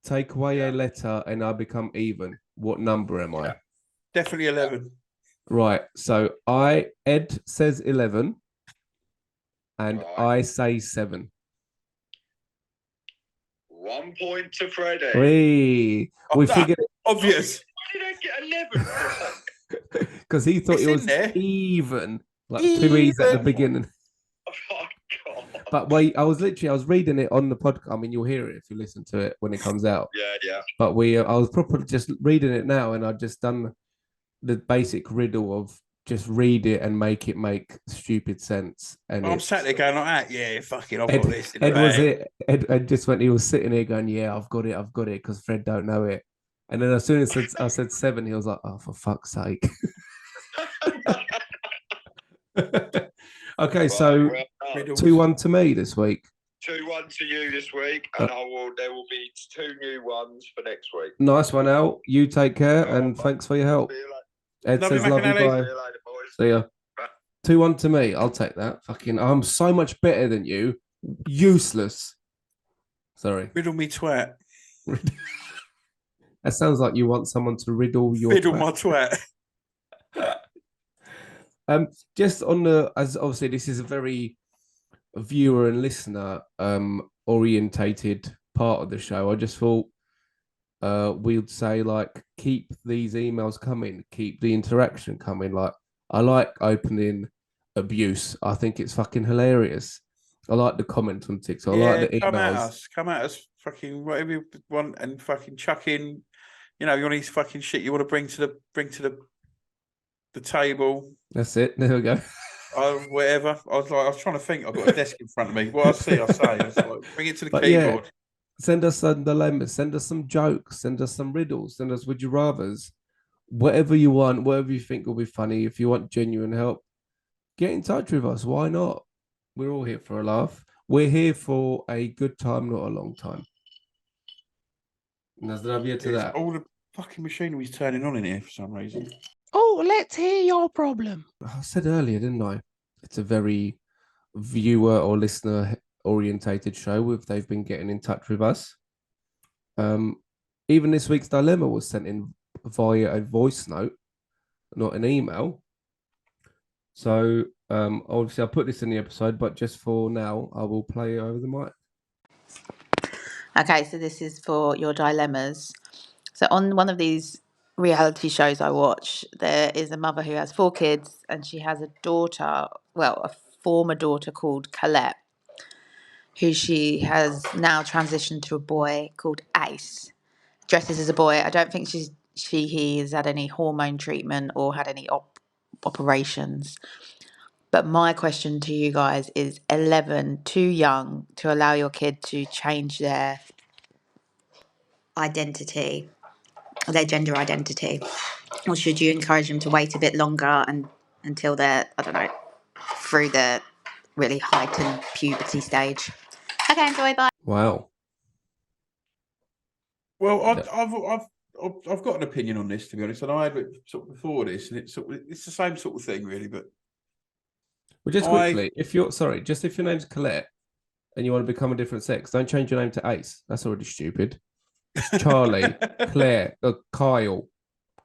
Speaker 1: Take away a letter and I become even. What number am I?
Speaker 2: Definitely 11.
Speaker 1: Right. So Ed says 11 and I say 7.
Speaker 3: 1 point to Freddie.
Speaker 1: We figured
Speaker 2: obvious.
Speaker 3: Why did I get 11?
Speaker 1: Because he thought
Speaker 2: It's
Speaker 1: it was
Speaker 2: in there.
Speaker 1: even. Like 2 E's at the beginning.
Speaker 3: Oh God.
Speaker 1: But wait, I was reading it on the podcast. I mean, you'll hear it if you listen to it when it comes out.
Speaker 3: Yeah.
Speaker 1: But I was properly just reading it now, and I've just done the basic riddle of just read it and make it make stupid sense. And
Speaker 2: I'm sat there going like that. Yeah, fucking, I've got this.
Speaker 1: Ed just went. He was sitting here going, "Yeah, I've got it, because Fred don't know it." And then as soon as I said 7, he was like, "Oh, for fuck's sake!" Okay, so 2-1 to me this week.
Speaker 3: 2-1 to you this week, and there will be 2 new ones for next week.
Speaker 1: Nice one, Al. You take care, and thanks for your help. Ed says love you, bye.
Speaker 3: See you later, boys.
Speaker 1: See ya. 2-1 to me. I'll take that. Fucking, I'm so much better than you. Useless. Sorry.
Speaker 2: Riddle me twat.
Speaker 1: That sounds like you want someone to riddle your
Speaker 2: Riddle my twat.
Speaker 1: Just on as obviously this is a very viewer and listener orientated part of the show. I just thought we'd say like keep these emails coming, keep the interaction coming. Like I like opening abuse. I think it's fucking hilarious. I like the comments on TikTok. I like the emails.
Speaker 2: Come at us, fucking whatever you want, and fucking chuck in. You know, you want these fucking shit you want to bring to the table.
Speaker 1: That's it. There we go.
Speaker 2: Whatever. I was trying to think. I've got a desk in front of me. What I say. It's like, bring it to the keyboard.
Speaker 1: Yeah, send us some dilemmas. Send us some jokes. Send us some riddles. Send us would you rather's. Whatever you want, whatever you think will be funny. If you want genuine help, get in touch with us. Why not? We're all here for a laugh. We're here for a good time, not a long time. To that.
Speaker 2: All the fucking machinery's turning on in here for some reason.
Speaker 1: Oh, let's hear your problem. I said earlier, didn't I? It's a very viewer or listener orientated show. They've been getting in touch with us. Even this week's dilemma was sent in via a voice note, not an email. So obviously I'll put this in the episode, but just for now, I will play it over the mic.
Speaker 4: Okay, so this is for your dilemmas. So on one of these reality shows I watch, there is a mother who has 4 kids, and she has a daughter, a former daughter called Colette, who she has now transitioned to a boy called Ace. Dresses as a boy. I don't think he has had any hormone treatment or had any operations. But my question to you guys is 11 too young to allow your kid to change their identity, their gender identity? Or should you encourage them to wait a bit longer and until they're, I don't know, through the really heightened puberty stage? Okay, enjoy, bye.
Speaker 1: Wow.
Speaker 2: Well,
Speaker 1: Yeah.
Speaker 2: I've got an opinion on this, to be honest, and I had it sort of before this, and it's the same sort of thing, really. But
Speaker 1: Well, just quickly, if your name's Colette and you want to become a different sex, don't change your name to Ace. That's already stupid. It's Charlie, Claire, Kyle,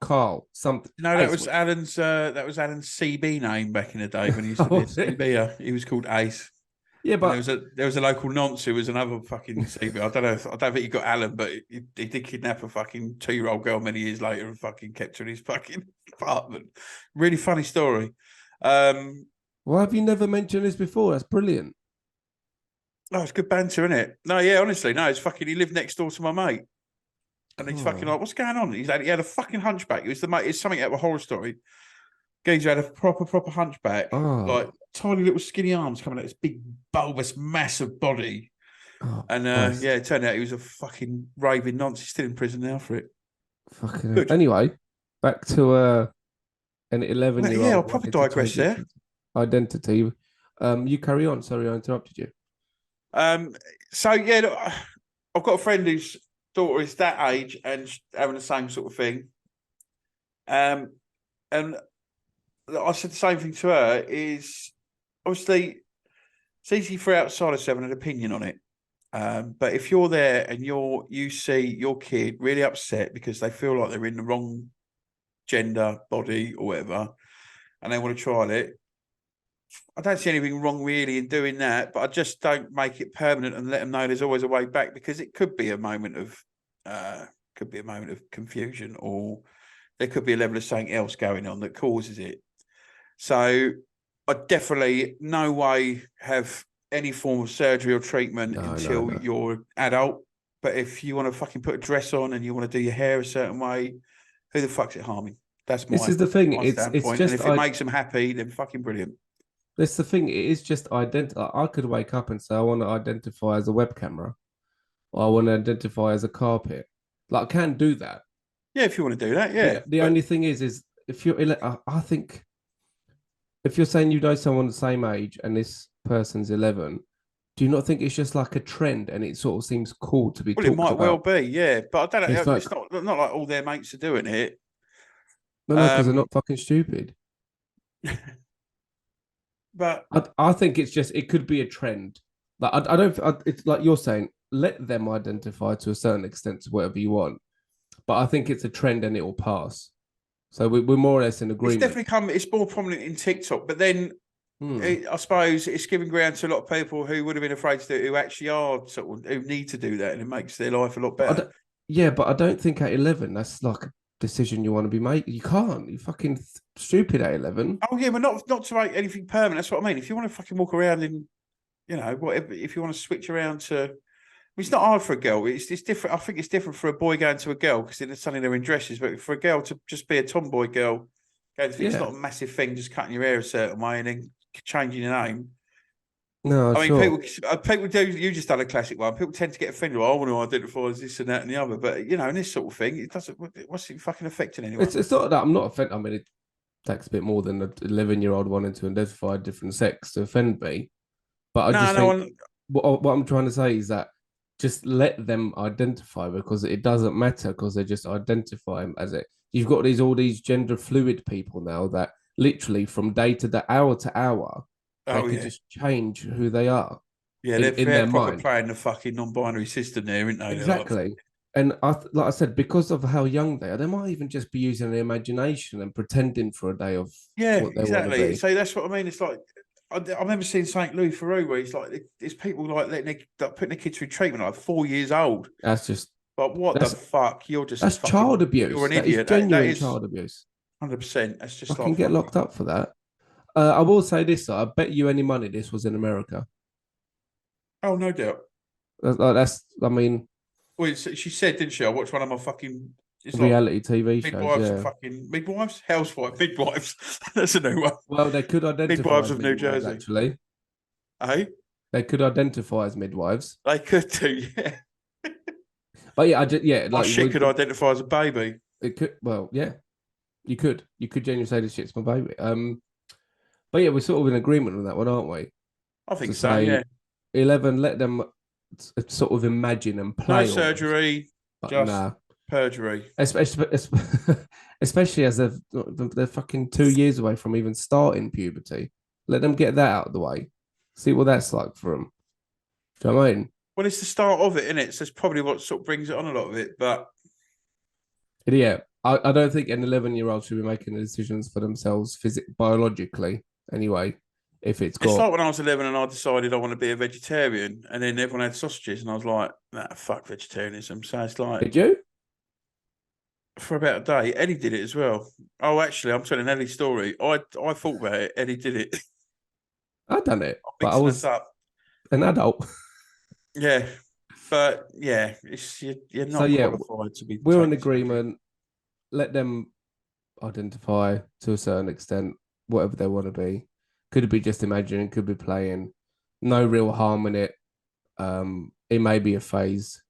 Speaker 1: Carl, something.
Speaker 2: No, that was Alan's CB name back in the day when he used to be a CB. He was called Ace.
Speaker 1: Yeah, but
Speaker 2: there was a local nonce who was another fucking CB. I don't think he got Alan, but he did kidnap a fucking 2-year-old girl many years later and fucking kept her in his fucking apartment. Really funny story.
Speaker 1: Why have you never mentioned this before? That's brilliant.
Speaker 2: No, it's good banter, isn't it? No, yeah, honestly, no, it's fucking. He lived next door to my mate, and he's fucking like, "What's going on?" He had a fucking hunchback. It was it's something out of a horror story. Geezer had a proper hunchback, like tiny little skinny arms coming out this big bulbous massive body. And yeah, it turned out he was a fucking raving nonce. He's still in prison now for it.
Speaker 1: Fucking anyway, back to an 11-year-old.
Speaker 2: Yeah, I'll probably digress there.
Speaker 1: Identity. You carry on. Sorry, I interrupted you.
Speaker 2: So yeah, look, I've got a friend whose daughter is that age and having the same sort of thing. And I said the same thing to her, is obviously it's easy for outsiders to have an opinion on it. But if you're there and you see your kid really upset because they feel like they're in the wrong gender, body or whatever, and they want to try it, I don't see anything wrong really in doing that, but I just don't make it permanent and let them know there's always a way back, because it could be a moment of confusion, or there could be a level of something else going on that causes it. So I definitely no way have any form of surgery or treatment until you're adult. But if you want to fucking put a dress on and you want to do your hair a certain way, who the fuck's it harming? That's my.
Speaker 1: This is the thing. It's just,
Speaker 2: and if it makes them happy, then fucking brilliant.
Speaker 1: That's the thing. It is just I could wake up and say I want to identify as a web camera, or I want to identify as a carpet. Like, I can do that.
Speaker 2: Yeah, if you want to do that, yeah.
Speaker 1: The only thing is if you're, I think, if you're saying you know someone the same age and this person's 11, do you not think it's just like a trend and it sort of seems cool to be?
Speaker 2: Well, it might well be, yeah. But I don't know. It's not like all their mates are doing it.
Speaker 1: No, because they're not fucking stupid.
Speaker 2: But
Speaker 1: I think it's just, it could be a trend. Like it's like you're saying, let them identify to a certain extent to whatever you want. But I think it's a trend and it will pass. So we're more or less in agreement.
Speaker 2: It's definitely it's more prominent in TikTok, but then I suppose it's giving ground to a lot of people who would have been afraid to do it, who actually are sort of, who need to do that, and it makes their life a lot better.
Speaker 1: But I don't think at 11 that's like a decision you want to be making. You can't. You're fucking stupid at 11.
Speaker 2: Oh yeah, but not to make anything permanent. That's what I mean. If you want to fucking walk around in, whatever, if you want to switch around to. It's not hard for a girl. It's different. I think it's different for a boy going to a girl because suddenly they're in dresses. But for a girl to just be a tomboy girl, it's not a massive thing. Just cutting your hair a certain way and then changing your name.
Speaker 1: No,
Speaker 2: I mean, people do. You just done a classic one. People tend to get offended. I want to identify as this and that and the other. But in this sort of thing, it doesn't. What's it fucking affecting anyone?
Speaker 1: It's not that I'm not offended. I mean, it takes a bit more than an 11-year-old wanting to identify a different sex to offend me. But I think what I'm trying to say is that, just let them identify, because it doesn't matter, because they just identify them as it. You've got all these gender fluid people now that literally from day to day, hour to hour, they can just change who they are.
Speaker 2: Yeah, they're proper playing the fucking non-binary system there, aren't they?
Speaker 1: Exactly. And like I said, because of how young they are, they might even just be using their imagination and pretending for a day of what they want to be.
Speaker 2: So that's what I mean. It's like, I remember seeing St. Louis Theroux where he's like, there's people like putting their kids through treatment like 4 years old.
Speaker 1: That's just.
Speaker 2: But what the fuck? You're just.
Speaker 1: That's child abuse.
Speaker 2: You're an idiot.
Speaker 1: Genuine child abuse.
Speaker 2: 100%. That's just.
Speaker 1: I can get locked up for that. I will say this: I bet you any money this was in America.
Speaker 2: Oh, no doubt.
Speaker 1: I mean.
Speaker 2: Well, she said, didn't she? I watched one of my fucking It's like
Speaker 1: reality TV shows.
Speaker 2: midwives and
Speaker 1: Yeah.
Speaker 2: fucking midwives, housewife, midwives. That's a new one.
Speaker 1: Well, they could identify
Speaker 2: Midwives
Speaker 1: as
Speaker 2: of New
Speaker 1: midwives,
Speaker 2: Jersey.
Speaker 1: actually.
Speaker 2: Hey,
Speaker 1: They could identify as midwives.
Speaker 2: they could do, yeah.
Speaker 1: But yeah, yeah,
Speaker 2: My
Speaker 1: like
Speaker 2: shit could identify as a baby.
Speaker 1: it could. Well, yeah, you could genuinely say this shit's my baby. But yeah, we're sort of in agreement on that one, aren't we?
Speaker 2: I think
Speaker 1: To
Speaker 2: so.
Speaker 1: say
Speaker 2: Yeah.
Speaker 1: 11, let them sort of imagine and play.
Speaker 2: No surgery, just
Speaker 1: nah.
Speaker 2: perjury.
Speaker 1: Especially as they're fucking 2 years away from even starting puberty. Let them get that out of the way. See what that's like for them. Do you know what I mean?
Speaker 2: Well, it's the start of it, isn't it? So it's probably what sort of brings it on a lot of it. But
Speaker 1: Yeah, I don't think an 11-year-old should be making the decisions for themselves biologically anyway. If it's
Speaker 2: like when I was 11 and I decided I want to be a vegetarian, and then everyone had sausages, and I was like, nah, fuck vegetarianism. So it's like,
Speaker 1: did you?
Speaker 2: For about a day, Eddie did it as well. Oh, actually, I'm telling Eddie's story. I thought about it. Eddie did it.
Speaker 1: I done it, but I
Speaker 2: Mixing
Speaker 1: was
Speaker 2: us up.
Speaker 1: an adult.
Speaker 2: Yeah, but yeah, you're not qualified to be.
Speaker 1: We're in agreement. Let them identify to a certain extent whatever they want to be. Could be just imagining, could be playing. No real harm in it. It may be a phase,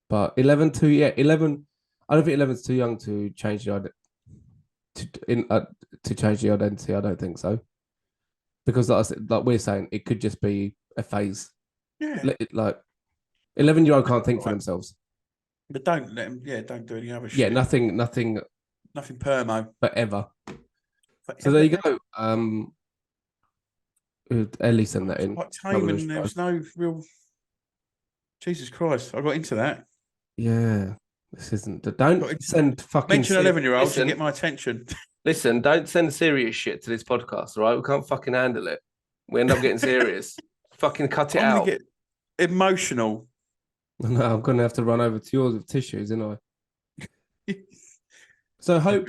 Speaker 1: but 11 to 11. I don't think 11's too young to change the to change the identity. I don't think so, because like we're saying, it could just be a phase.
Speaker 2: Yeah,
Speaker 1: like 11-year-old can't think for themselves.
Speaker 2: But don't let them. Yeah, don't do any other shit.
Speaker 1: Yeah, nothing
Speaker 2: permo.
Speaker 1: Forever. So there you go. Ellie sent that in.
Speaker 2: Quite tame, and there was no real. Jesus Christ! I got into that.
Speaker 1: Yeah, this isn't. Don't send fucking.
Speaker 2: Mention 11-year-olds and get my attention.
Speaker 1: Listen, don't send serious shit to this podcast, all right? We can't fucking handle it. We end up getting serious. Fucking cut it out.
Speaker 2: Get emotional.
Speaker 1: No, I'm gonna have to run over to yours with tissues, aren't I? So hope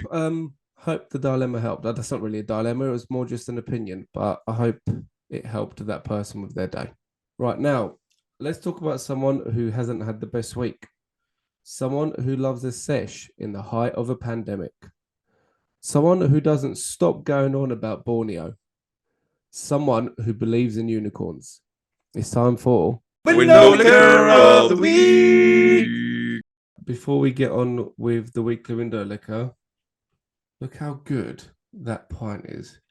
Speaker 1: the dilemma helped. That's not really a dilemma, it was more just an opinion, but I hope it helped that person with their day. Right, now, let's talk about someone who hasn't had the best week. Someone who loves a sesh in the height of a pandemic. Someone who doesn't stop going on about Borneo. Someone who believes in unicorns. It's time for
Speaker 2: Window Licker of the Week.
Speaker 1: Before we get on with the weekly window liquor, look how good that pint is.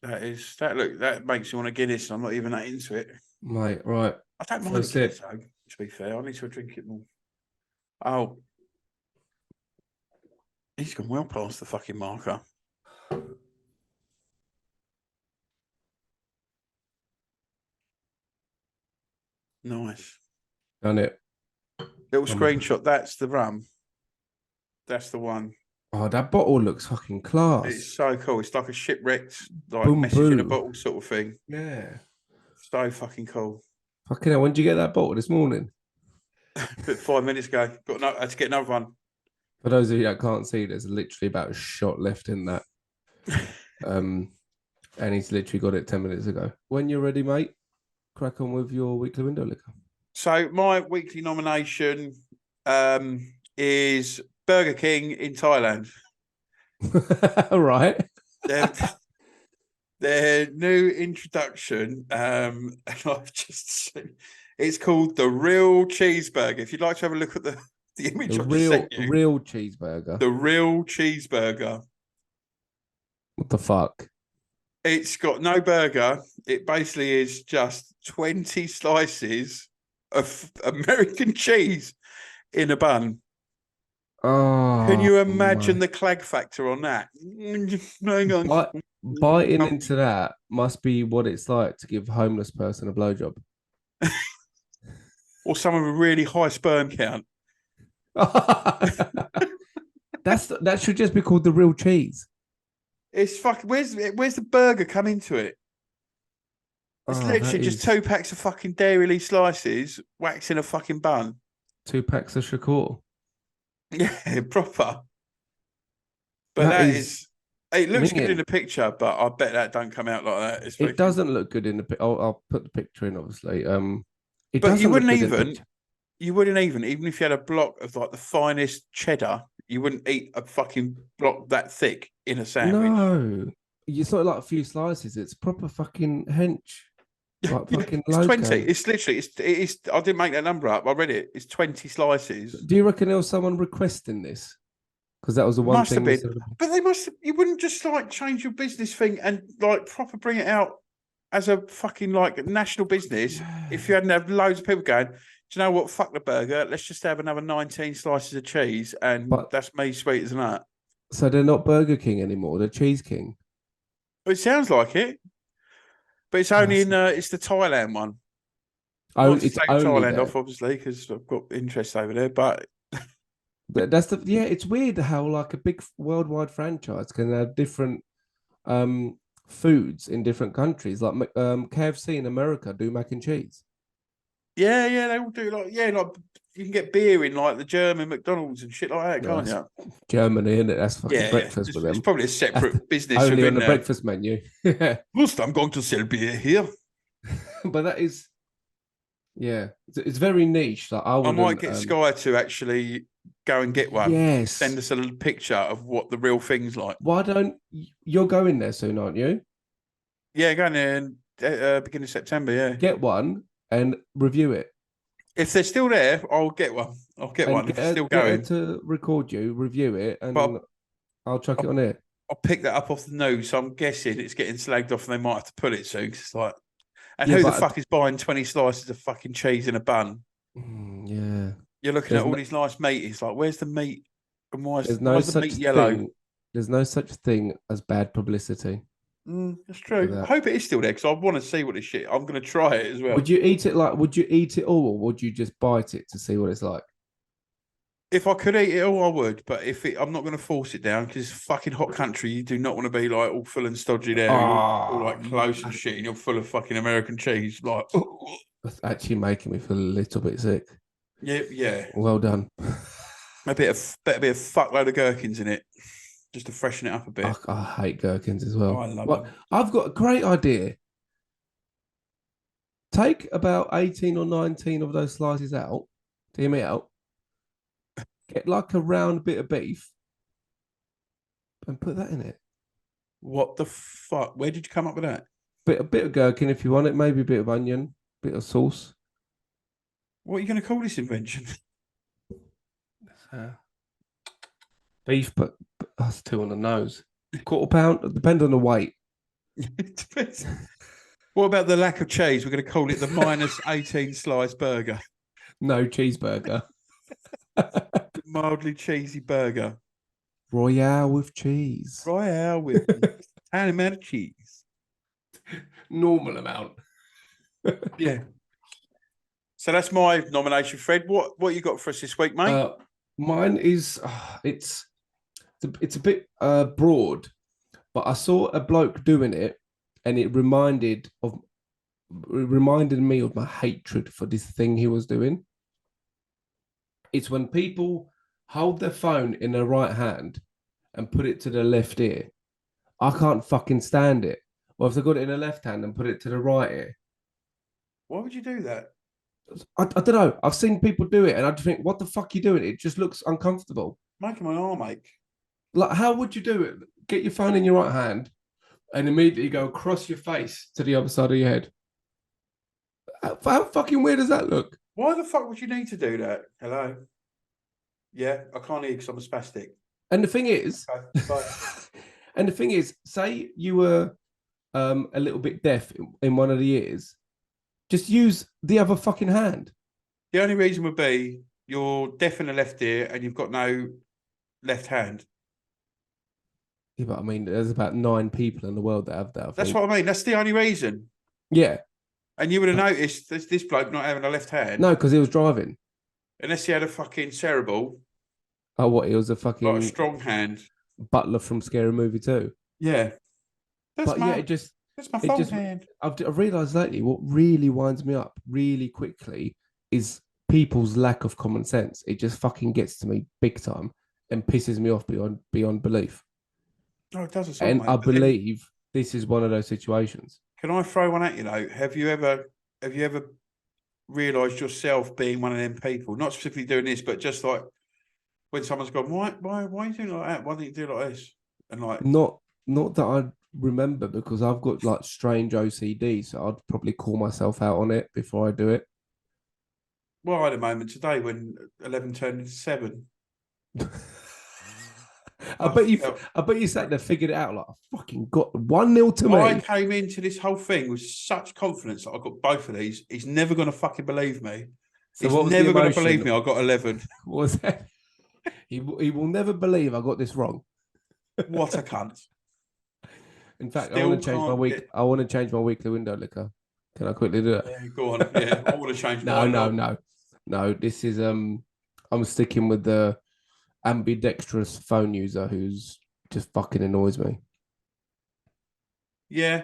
Speaker 2: That makes you want a Guinness. I'm not even that into it,
Speaker 1: mate. Right,
Speaker 2: I don't mind a Guinness, though, to be fair. I need to drink it more. Oh, he's gone well past the fucking marker. Nice.
Speaker 1: Done it.
Speaker 2: Little screenshot. That's the rum. That's the one.
Speaker 1: Oh, that bottle looks fucking class.
Speaker 2: It's so cool. It's like a shipwrecked, like
Speaker 1: Boom,
Speaker 2: message in a
Speaker 1: boom.
Speaker 2: bottle sort of thing.
Speaker 1: Yeah.
Speaker 2: So fucking cool.
Speaker 1: Fucking hell, when did you get that bottle this morning?
Speaker 2: 5 minutes ago. I had to get another one.
Speaker 1: For those of you that can't see, there's literally about a shot left in that. And he's literally got it 10 minutes ago. When you're ready, mate, crack on with your weekly window liquor.
Speaker 2: So my weekly nomination is Burger King in Thailand.
Speaker 1: All right.
Speaker 2: Their new introduction, and I've just seen, it's called the Real Cheeseburger. If you'd like to have a look at the image,
Speaker 1: The real cheeseburger.
Speaker 2: The Real Cheeseburger.
Speaker 1: What the fuck?
Speaker 2: It's got no burger. It basically is just 20 slices of American cheese in a bun.
Speaker 1: Oh,
Speaker 2: can you imagine the clag factor on that? Hang on.
Speaker 1: Biting into that must be what it's like to give a homeless person a blowjob.
Speaker 2: Or someone with a really high sperm count.
Speaker 1: That should just be called the real cheese.
Speaker 2: It's fucking. Where's the burger come into it? It's literally just 2 packs of fucking Dairy Lee slices, waxed in a fucking bun.
Speaker 1: 2 packs of Shakur.
Speaker 2: Yeah, proper. But that is it looks good in the picture, but I bet that don't come out like that.
Speaker 1: It doesn't look good in the. I'll put the picture in, obviously.
Speaker 2: But you wouldn't even. You wouldn't even if you had a block of like the finest cheddar, you wouldn't eat a fucking block that thick in a sandwich.
Speaker 1: No, it's not like a few slices. It's proper fucking hench. Like
Speaker 2: Yeah,
Speaker 1: fucking
Speaker 2: it's
Speaker 1: loads
Speaker 2: 20.
Speaker 1: going.
Speaker 2: It's literally it is. I didn't make that number up. I read it. It's 20 slices.
Speaker 1: Do you reckon there was someone requesting this? Because that was the one
Speaker 2: Must have
Speaker 1: thing we
Speaker 2: been,
Speaker 1: said.
Speaker 2: but they must. You wouldn't just like change your business thing and like proper bring it out as a fucking like national business if you hadn't have loads of people going. Do you know what? Fuck the burger. Let's just have another 19 slices of cheese, and
Speaker 1: But
Speaker 2: that's me sweet as that.
Speaker 1: so they're not Burger King anymore. They're Cheese King.
Speaker 2: It sounds like it, but it's only in it's the Thailand one.
Speaker 1: Oh,
Speaker 2: Not to
Speaker 1: it's
Speaker 2: take
Speaker 1: only
Speaker 2: Thailand
Speaker 1: there.
Speaker 2: off, obviously, because I've got interest over there. But
Speaker 1: But that's the yeah. It's weird how like a big worldwide franchise can have different um foods in different countries. Like KFC in America do mac and cheese.
Speaker 2: yeah, they all do like you can get beer in like the German McDonald's and shit like that,
Speaker 1: No,
Speaker 2: can't
Speaker 1: that's
Speaker 2: you?
Speaker 1: Germany, and that's fucking breakfast
Speaker 2: It's,
Speaker 1: with
Speaker 2: it's
Speaker 1: them.
Speaker 2: probably a separate business
Speaker 1: Only on
Speaker 2: within
Speaker 1: the
Speaker 2: there.
Speaker 1: breakfast menu.
Speaker 2: First, I'm going to sell beer here.
Speaker 1: But that is, yeah, it's very niche. Like I
Speaker 2: I might
Speaker 1: wouldn't.
Speaker 2: get Sky to actually go and get one.
Speaker 1: Yes.
Speaker 2: Send us a little picture of what the real thing's like.
Speaker 1: Why don't you're going there soon, aren't you?
Speaker 2: Yeah, going there in beginning of September. Yeah,
Speaker 1: Get one and review it.
Speaker 2: if they're still there, I'll get one. I'll get one if it's still
Speaker 1: Get her
Speaker 2: going.
Speaker 1: to record you, review it, and
Speaker 2: But
Speaker 1: I'll chuck it on here.
Speaker 2: I'll pick that up off the news. So I'm guessing it's getting slagged off, and they might have to pull it soon. 'Cause it's like, and
Speaker 1: Yeah,
Speaker 2: who the
Speaker 1: but-
Speaker 2: fuck is buying 20 slices of fucking cheese in a bun?
Speaker 1: Yeah.
Speaker 2: You're looking
Speaker 1: There's
Speaker 2: at all
Speaker 1: no-
Speaker 2: these nice meat. It's like, where's the meat? And why
Speaker 1: There's
Speaker 2: is
Speaker 1: no
Speaker 2: the
Speaker 1: such
Speaker 2: meat yellow?
Speaker 1: thing. There's no such thing as bad publicity.
Speaker 2: That's true.
Speaker 1: that.
Speaker 2: I hope it is still there because I want to see what this shit. I'm going to try it as well.
Speaker 1: Would you eat it would you eat it all, or would you just bite it to see what it's like?
Speaker 2: If I could eat it all, I would. But I'm not going to force it down because it's fucking hot country. You do not want to be like all full and stodgy there, all like close and shit, and you're full of fucking American cheese. Like,
Speaker 1: That's actually making me feel a little bit sick.
Speaker 2: yeah.
Speaker 1: Well done.
Speaker 2: Better be a fuckload of gherkins in it, just to freshen it up a bit.
Speaker 1: I hate gherkins as well.
Speaker 2: Oh, I love them.
Speaker 1: I've got a great idea. Take about 18 or 19 of those slices out. Do you hear me out? Get like a round bit of beef and put that in it.
Speaker 2: What the fuck? Where did you come up with that?
Speaker 1: A bit of gherkin if you want it, maybe a bit of onion, bit of sauce.
Speaker 2: What are you going to call this invention?
Speaker 1: Beef, but that's 2 on the nose. Quarter pound, depends on the weight.
Speaker 2: It depends. What about the lack of cheese? We're going to call it the minus 18 slice burger.
Speaker 1: No cheeseburger.
Speaker 2: The mildly cheesy burger.
Speaker 1: Royale with cheese.
Speaker 2: Royale with tiny amount of cheese.
Speaker 1: Normal amount.
Speaker 2: Yeah. So that's my nomination, Fred. What you got for us this week, mate?
Speaker 1: Mine is it's a bit broad, but I saw a bloke doing it, and it reminded me of my hatred for this thing he was doing. It's when people hold their phone in their right hand and put it to their left ear. I can't fucking stand it. Or if they got it in the left hand and put it to the right ear.
Speaker 2: Why would you do that?
Speaker 1: I don't know. I've seen people do it, and I just think, what the fuck are you doing? It just looks uncomfortable.
Speaker 2: Making my arm ache.
Speaker 1: Like, how would you do it? Get your phone in your right hand and immediately go across your face to the other side of your head. How fucking weird does that look?
Speaker 2: Why the fuck would you need to do that? Hello? Yeah, I can't hear because I'm a spastic.
Speaker 1: And the thing is,
Speaker 2: Okay,
Speaker 1: say you were a little bit deaf in one of the ears, just use the other fucking hand.
Speaker 2: the only reason would be you're deaf in the left ear and you've got no left hand.
Speaker 1: Yeah, but I mean, there's about 9 people in the world that have that.
Speaker 2: That's what I mean. That's the only reason.
Speaker 1: Yeah.
Speaker 2: And you would have noticed this bloke not having a left hand.
Speaker 1: No, because he was driving.
Speaker 2: Unless he had a fucking cerebral.
Speaker 1: Oh, what? He was a fucking
Speaker 2: Like a strong hand.
Speaker 1: butler from Scary Movie 2.
Speaker 2: Yeah.
Speaker 1: That's my
Speaker 2: phone hand.
Speaker 1: I've realised lately what really winds me up really quickly is people's lack of common sense. It just fucking gets to me big time and pisses me off beyond belief.
Speaker 2: No, it doesn't.
Speaker 1: And I believe this is one of those situations.
Speaker 2: Can I throw one at you though? Have you ever realised yourself being one of them people, not specifically doing this, but just like when someone's gone, why are you doing like that? Why don't you do like this? And like,
Speaker 1: not that I remember, because I've got like strange OCD, so I'd probably call myself out on it before I do it.
Speaker 2: well, I had a moment today when 11 turned into 7.
Speaker 1: I bet you sat there, figured it out. Like, I fucking got 1-0 to me.
Speaker 2: I came into this whole thing with such confidence that I got both of these. He's never going to fucking believe me.
Speaker 1: So
Speaker 2: He's never going to believe me. I got 11.
Speaker 1: What was that? He will never believe I got this wrong.
Speaker 2: What a cunt!
Speaker 1: In fact,
Speaker 2: Still
Speaker 1: I want to change my
Speaker 2: can't
Speaker 1: week.
Speaker 2: get-
Speaker 1: I want to change my weekly window liquor. Can I quickly do it?
Speaker 2: Yeah, go on. Yeah, I want to change.
Speaker 1: No. This is I'm sticking with the ambidextrous phone user who's just fucking annoys me.
Speaker 2: Yeah.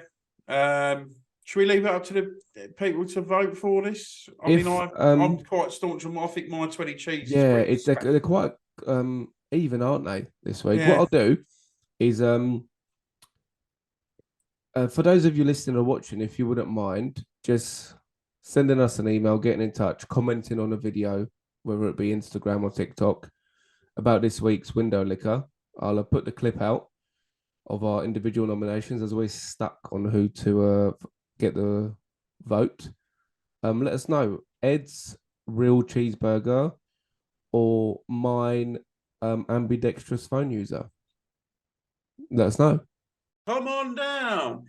Speaker 2: Should we leave it up to the people to vote for this? I'm quite staunch on. I think my 20 cheese.
Speaker 1: Yeah, they're quite even, aren't they? This week.
Speaker 2: Yeah.
Speaker 1: What I'll do is for those of you listening or watching, if you wouldn't mind, just sending us an email, getting in touch, commenting on a video, whether it be Instagram or TikTok, about this week's window liquor. I'll put the clip out of our individual nominations, as always stuck on who to get the vote. Let us know Ed's real cheeseburger or mine ambidextrous phone user. Let us know.
Speaker 2: Come on down.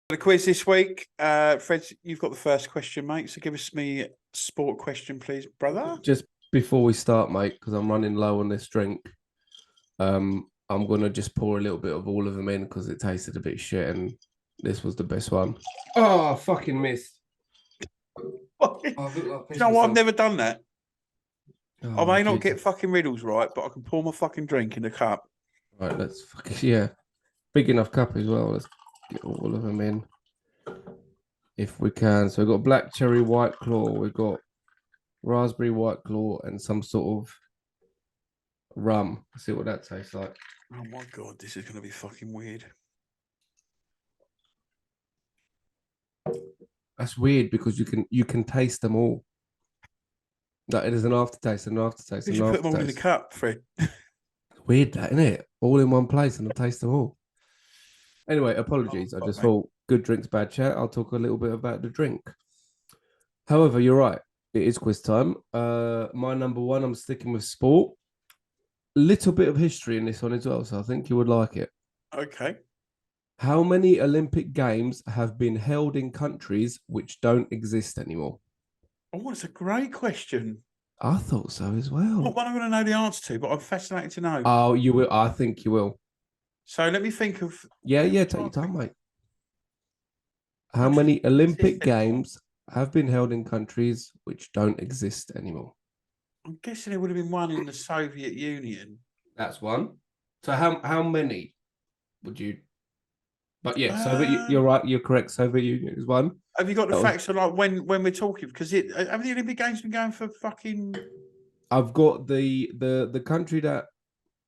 Speaker 2: The quiz this week, Fred, you've got the first question, mate. So give us me a sport question, please, brother.
Speaker 1: Just before we start, mate, because I'm running low on this drink, I'm gonna just pour a little bit of all of them in because it tasted a bit shit, and this was the best one. Oh, I fucking missed.
Speaker 2: You know what? I've never done that.
Speaker 1: Oh,
Speaker 2: I may not get fucking riddles right, but I can pour my fucking drink in the cup.
Speaker 1: Right, let's fucking big enough cup as well. Let's get all of them in if we can. So we've got black cherry white claw, we've got raspberry white claw, and some sort of rum. Let's see what that tastes like.
Speaker 2: Oh my god, this is gonna be fucking weird.
Speaker 1: That's weird because you can taste them all. Like it is an aftertaste, an aftertaste,
Speaker 2: Did
Speaker 1: an
Speaker 2: you put them all in the
Speaker 1: aftertaste.
Speaker 2: cup, Fred?
Speaker 1: Weird, that, isn't it? All in one place, and I taste them all. Anyway, apologies. I just thought good drinks, bad chat. I'll talk a little bit about the drink. However, you're right. It is quiz time. My number one, I'm sticking with sport. Little bit of history in this one as well, so I think you would like it.
Speaker 2: Okay.
Speaker 1: How many Olympic Games have been held in countries which don't exist anymore?
Speaker 2: Oh, it's a great question.
Speaker 1: I thought so as well.
Speaker 2: Not one I'm going to know the answer to, but I'm fascinated to know.
Speaker 1: Oh, you will. I think you will.
Speaker 2: So let me think of.
Speaker 1: Yeah, take your time, mate. How many Olympic Games have been held in countries which don't exist anymore?
Speaker 2: I'm guessing there would have been one in the Soviet Union.
Speaker 1: That's one. So how many would you? But yeah, Soviet. You're right. You're correct. Soviet Union is one.
Speaker 2: Have you got the facts of like when we're talking? Because have the Olympic Games been going for fucking?
Speaker 1: I've got the country that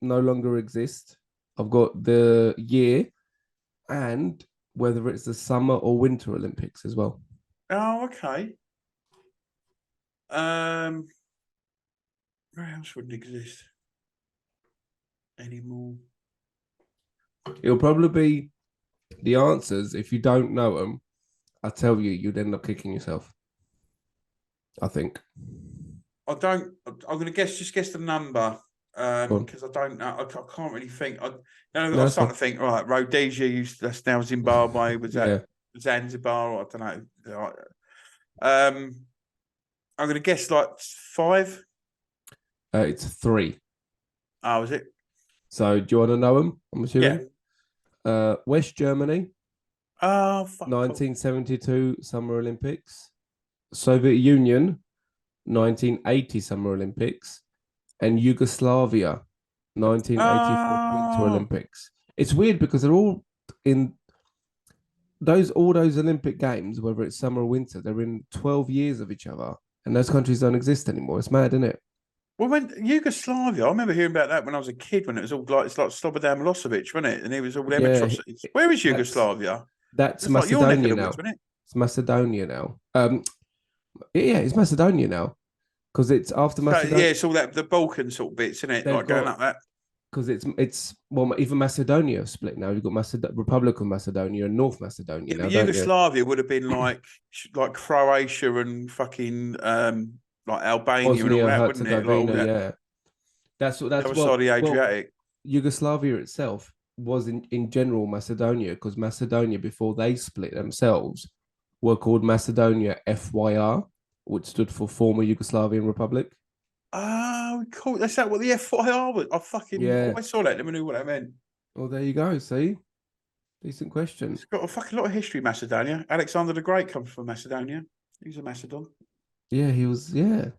Speaker 1: no longer exists. I've got the year and whether it's the summer or winter Olympics as well.
Speaker 2: Oh, okay. Where else wouldn't exist anymore?
Speaker 1: It'll probably be the answers. If you don't know them, I tell you, you'd end up kicking yourself. I think.
Speaker 2: I'm going to guess the number because I don't know. I can't really think. I'm starting to think. Right, Rhodesia that's now Zimbabwe. Was that Zanzibar? Or I don't know. I'm going to guess like 5.
Speaker 1: It's 3.
Speaker 2: Oh, is it?
Speaker 1: So do you want to know them? I'm assuming. Yeah. West Germany.
Speaker 2: Oh, fuck.
Speaker 1: 1972 Summer Olympics. Soviet Union. 1980 Summer Olympics, and Yugoslavia, 1984 Winter Olympics. It's weird because they're all in all those Olympic Games, whether it's summer or winter, they're in 12 years of each other, and those countries don't exist anymore. It's mad, isn't it?
Speaker 2: Well, when Yugoslavia, I remember hearing about that when I was a kid, when it was all like it's like Slobodan Milosevic, wasn't it? And it was all them atrocities. Where is Yugoslavia?
Speaker 1: That's Macedonia now.
Speaker 2: Wasn't it?
Speaker 1: It's Macedonia now. Yeah, it's Macedonia now because it's after
Speaker 2: So,
Speaker 1: Macedonia.
Speaker 2: yeah, it's all that the Balkan sort of bits, isn't it?
Speaker 1: They've
Speaker 2: Like going
Speaker 1: got
Speaker 2: up that.
Speaker 1: because it's well, even Macedonia split now. You've got Republic of Macedonia and North Macedonia
Speaker 2: Yeah,
Speaker 1: now,
Speaker 2: but
Speaker 1: don't you?
Speaker 2: Yugoslavia would have been like Croatia and fucking like Albania and all
Speaker 1: Bosnia
Speaker 2: that, wouldn't it? Like all
Speaker 1: Herzegovina,
Speaker 2: that,
Speaker 1: yeah. That's what
Speaker 2: the
Speaker 1: that's
Speaker 2: other side of the
Speaker 1: well
Speaker 2: Adriatic.
Speaker 1: Yugoslavia itself was in general Macedonia because Macedonia before they split themselves were called Macedonia FYR, which stood for former Yugoslavian Republic.
Speaker 2: Oh, cool. That's that what the FIR was. I fucking
Speaker 1: Yeah.
Speaker 2: always saw that. Never knew what that meant.
Speaker 1: Well, there you go. See, decent question.
Speaker 2: It's got a fucking lot of history, Macedonia. Alexander the Great comes from Macedonia. He's a Macedon.
Speaker 1: Yeah, he was. Yeah,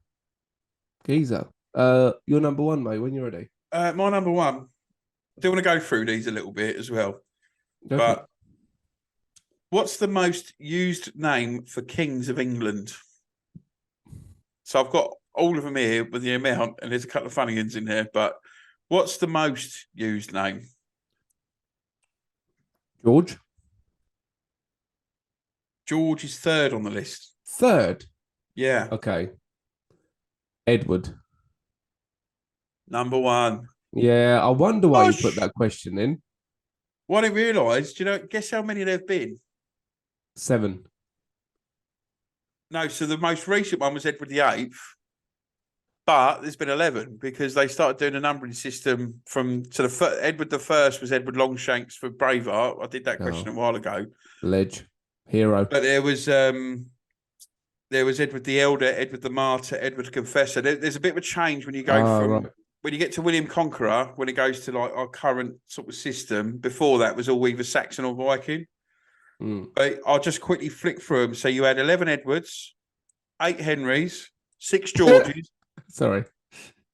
Speaker 1: geezer. You're number one, mate. When you're ready.
Speaker 2: My number one. I do want to go through these a little bit as well.
Speaker 1: Go for
Speaker 2: But
Speaker 1: it.
Speaker 2: what's the most used name for kings of England? So I've got all of them here with the amount, and there's a couple of funny ones in there. But what's the most used name?
Speaker 1: George.
Speaker 2: George is third on the list.
Speaker 1: Third.
Speaker 2: Yeah,
Speaker 1: Okay. Edward.
Speaker 2: number one.
Speaker 1: Yeah, I wonder why you
Speaker 2: Gosh.
Speaker 1: put that question in.
Speaker 2: What I realised, guess how many there've been?
Speaker 1: 7.
Speaker 2: No, so the most recent one was Edward VIII, but there's been 11 because they started doing a numbering system from. So Edward the First was Edward Longshanks for Braveheart. I did that question a while ago.
Speaker 1: Ledge. Hero.
Speaker 2: But there was Edward the Elder, Edward the Martyr, Edward the Confessor. There's a bit of a change when you go from when you get to William Conqueror, when it goes to like our current sort of system. Before that was all either Saxon or Viking. But I'll just quickly flick through them. So you had 11 Edwards, 8 Henrys, 6 Georges,
Speaker 1: Sorry.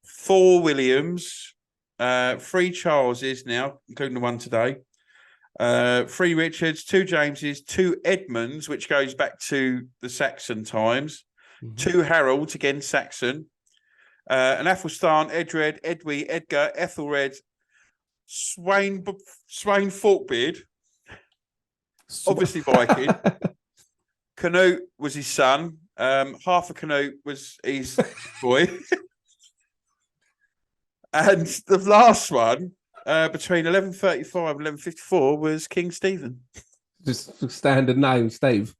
Speaker 2: 4 Williams, 3 Charleses now, including the one today, 3 Richards, 2 Jameses, 2 Edmonds, which goes back to the Saxon times, 2 Harolds, again Saxon, an Athelstan, Edred, Edwy, Edgar, Ethelred, Swain Forkbeard, obviously Viking. Canute was his son. Half of Canute was his boy. And the last one, between 1135 and 1154, was King Stephen.
Speaker 1: Just standard name, Steve.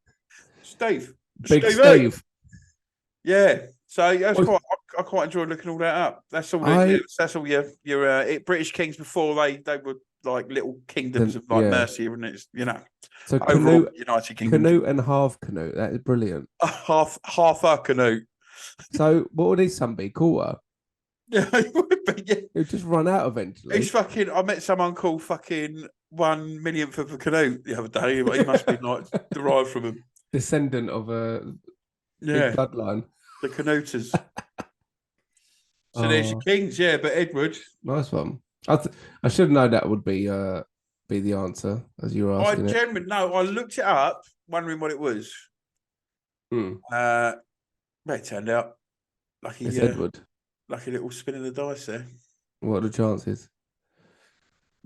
Speaker 2: Steve.
Speaker 1: Big
Speaker 2: Stevie.
Speaker 1: Steve.
Speaker 2: Yeah. So that's I quite enjoyed looking all that up. That's all. That's all your British kings before they were like little kingdoms of like Mercia, and it's
Speaker 1: So
Speaker 2: overall
Speaker 1: Canute,
Speaker 2: United Kingdom.
Speaker 1: Canute and half Canute. That is brilliant.
Speaker 2: half a Canute.
Speaker 1: So what would his son be? Quarter.
Speaker 2: Yeah, it would be. Yeah.
Speaker 1: He'll just run out eventually.
Speaker 2: He's fucking. I met someone called fucking 1/1,000,000th of a Canute the other day. He must be like derived from him.
Speaker 1: Descendant of a big bloodline.
Speaker 2: The Canuters. So there's your kings, yeah. But Edward,
Speaker 1: nice one. I should have known that would be the answer as you were asking.
Speaker 2: I looked it up, wondering what it was. But it turned out lucky.
Speaker 1: It's Edward.
Speaker 2: Lucky little spin of the dice there.
Speaker 1: What are the chances?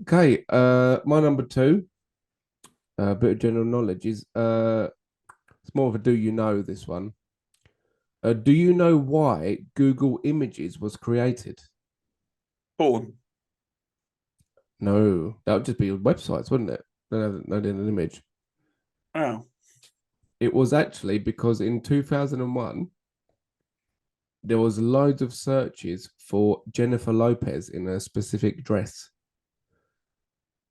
Speaker 1: Okay, my number 2, a bit of general knowledge is it's more of a do you know this one. Do you know why Google Images was created?
Speaker 2: Porn.
Speaker 1: No, that would just be websites, wouldn't it? No, an image.
Speaker 2: Oh.
Speaker 1: It was actually because in 2001, there was loads of searches for Jennifer Lopez in a specific dress.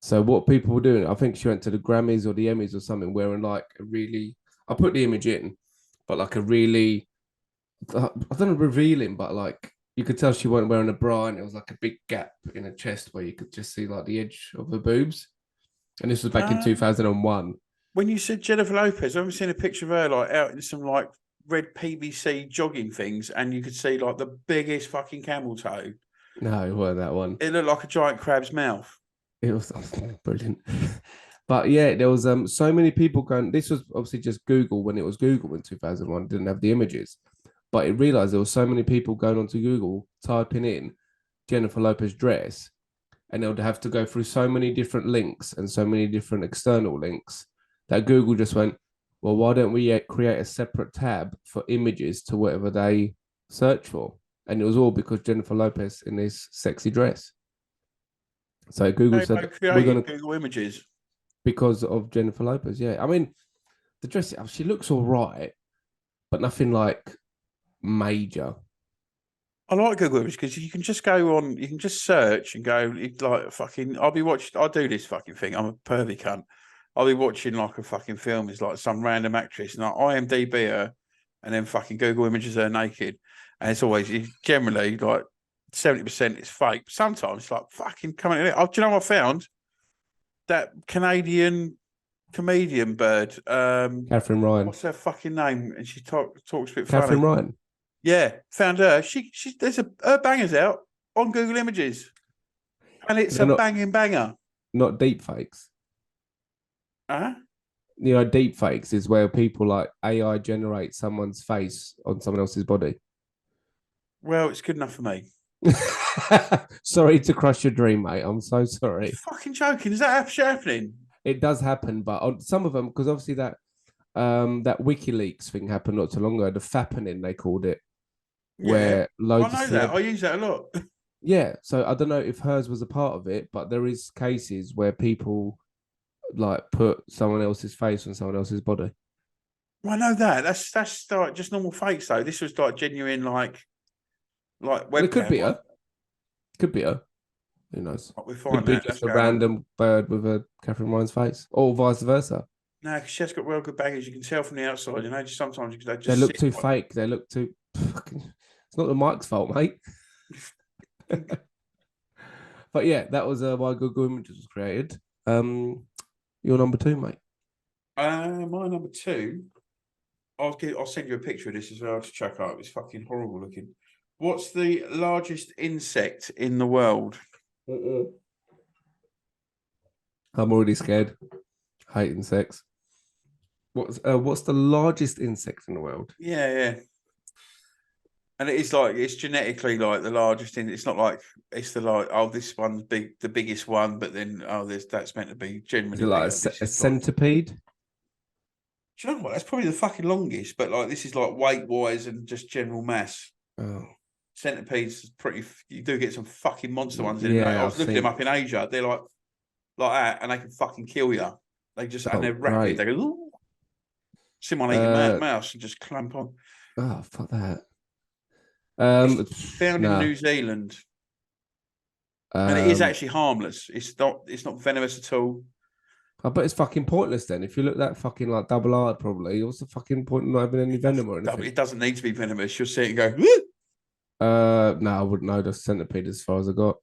Speaker 1: So what people were doing, I think she went to the Grammys or the Emmys or something, wearing like a really, I put the image in, but like a really, I don't know, revealing, but like you could tell she wasn't wearing a bra, and it was like a big gap in her chest where you could just see like the edge of her boobs. And this was back in 2001.
Speaker 2: When you said Jennifer Lopez, I've seen a picture of her like out in some like red PVC jogging things, and you could see like the biggest fucking camel toe.
Speaker 1: No, it wasn't that one.
Speaker 2: It looked like a giant crab's mouth.
Speaker 1: It was brilliant. But yeah, there was so many people going. This was obviously just Google when it was Google in 2001. It didn't have the images, but it realized there was so many people going onto Google typing in Jennifer Lopez dress, and they would have to go through so many different links and so many different external links that Google just went, well, why don't we create a separate tab for images to whatever they search for? And it was all because Jennifer Lopez in this sexy dress. So Google
Speaker 2: They
Speaker 1: said, we're
Speaker 2: created
Speaker 1: going to,
Speaker 2: Google Images.
Speaker 1: because of Jennifer Lopez. Yeah. I mean, the dress, she looks all right, but nothing like major.
Speaker 2: I like Google Images because you can just go on, you can just search and go like fucking. I'll do this fucking thing. I'm a pervy cunt. I'll be watching like a fucking film. It's like some random actress, and I IMDb her, and then fucking Google Images her naked, and it's generally like 70% is fake. Sometimes it's like fucking coming in. Oh, do you know what I found? That Canadian comedian bird.
Speaker 1: Catherine Ryan.
Speaker 2: What's her fucking name? And she talks a bit
Speaker 1: Catherine
Speaker 2: funny.
Speaker 1: Ryan.
Speaker 2: Yeah, found her. There's her bangers out on Google Images, and it's
Speaker 1: They're
Speaker 2: a banging banger.
Speaker 1: Not deep fakes.
Speaker 2: Huh?
Speaker 1: You know, deep fakes is where people like AI generate someone's face on someone else's body.
Speaker 2: Well, it's good enough for me.
Speaker 1: Sorry to crush your dream, mate. I'm so sorry.
Speaker 2: You're fucking joking. Is that actually happening?
Speaker 1: It does happen, but on some of them, because obviously that WikiLeaks thing happened not too long ago, the fappening they called it, where loads
Speaker 2: I know
Speaker 1: of
Speaker 2: that. I use that a lot.
Speaker 1: Yeah, so I don't know if hers was a part of it, but there is cases where people like put someone else's face on someone else's body.
Speaker 2: Well, I know that. That's like just normal fakes though. This was like genuine, like webcam.
Speaker 1: Well, it could be her. Could be her. Who knows?
Speaker 2: We
Speaker 1: Could
Speaker 2: find
Speaker 1: be
Speaker 2: that.
Speaker 1: just a random bird with a Catherine Ryan's face, or vice versa.
Speaker 2: No, because she has got real good baggage. You can tell from the outside. You know, just sometimes
Speaker 1: They look too fake. They look too. It's not the mic's fault, mate. But yeah, that was why Google Images was created. Your number 2, mate.
Speaker 2: My number 2. I'll send you a picture of this as well to check out. It's fucking horrible looking. What's the largest insect in the world?
Speaker 1: I'm already scared. Hate insects. What's the largest insect in the world?
Speaker 2: Yeah. And it's genetically like the largest in. It's not like it's this one's big, the biggest one, but then that's meant to be genuinely.
Speaker 1: Is it like a centipede?
Speaker 2: Do you know what? That's probably the fucking longest, but like this is like weight wise and just general mass.
Speaker 1: Oh.
Speaker 2: Centipedes pretty. You do get some fucking monster ones in.
Speaker 1: Yeah,
Speaker 2: I was looking them up in Asia. They're like that, and they can fucking kill you. They just and they're rapid.
Speaker 1: Right.
Speaker 2: They go. Ooh. Simulating mouse and just clamp on.
Speaker 1: Oh, fuck that.
Speaker 2: It's found in New Zealand, and it is actually harmless. It's not venomous at all.
Speaker 1: I bet it's fucking pointless then. If you look that fucking like double-eyed, probably. What's the fucking point of not having any venom or anything?
Speaker 2: It doesn't need to be venomous. You'll see it and go. Woo!
Speaker 1: No, I wouldn't know the centipede as far as I got.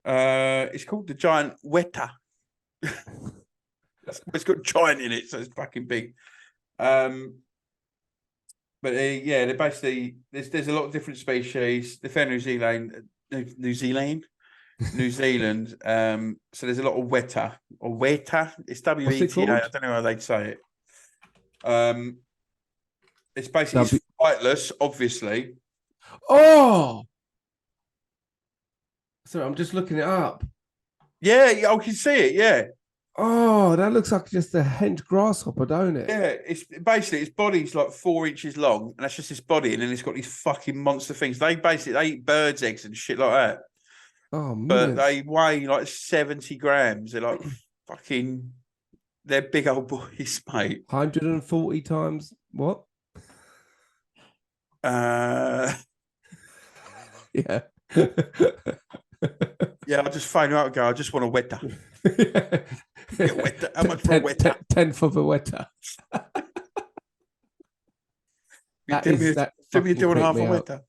Speaker 2: It's called the giant weta. It's got giant in it, so it's fucking big. But they're basically there's a lot of different species. They found New Zealand. So there's a lot of weta or weta. It's WETA. I don't know how they'd say it. It's basically flightless, obviously.
Speaker 1: Oh, sorry, I'm just looking it up.
Speaker 2: Yeah, I can see it. Yeah.
Speaker 1: Oh, that looks like just a hench grasshopper, don't it?
Speaker 2: Yeah, it's basically its body's like 4 inches long, and that's just its body, and then it's got these fucking monster things. They eat birds' eggs and shit like that.
Speaker 1: Oh, man.
Speaker 2: But they weigh like 70 grams. They're like fucking. They're big old boys, mate.
Speaker 1: 140 times what?
Speaker 2: Yeah. Yeah, I'll just phone you out and go, I just want a weta. How much for a weta?
Speaker 1: 10th of a weta.
Speaker 2: Do me 2.5 a weta.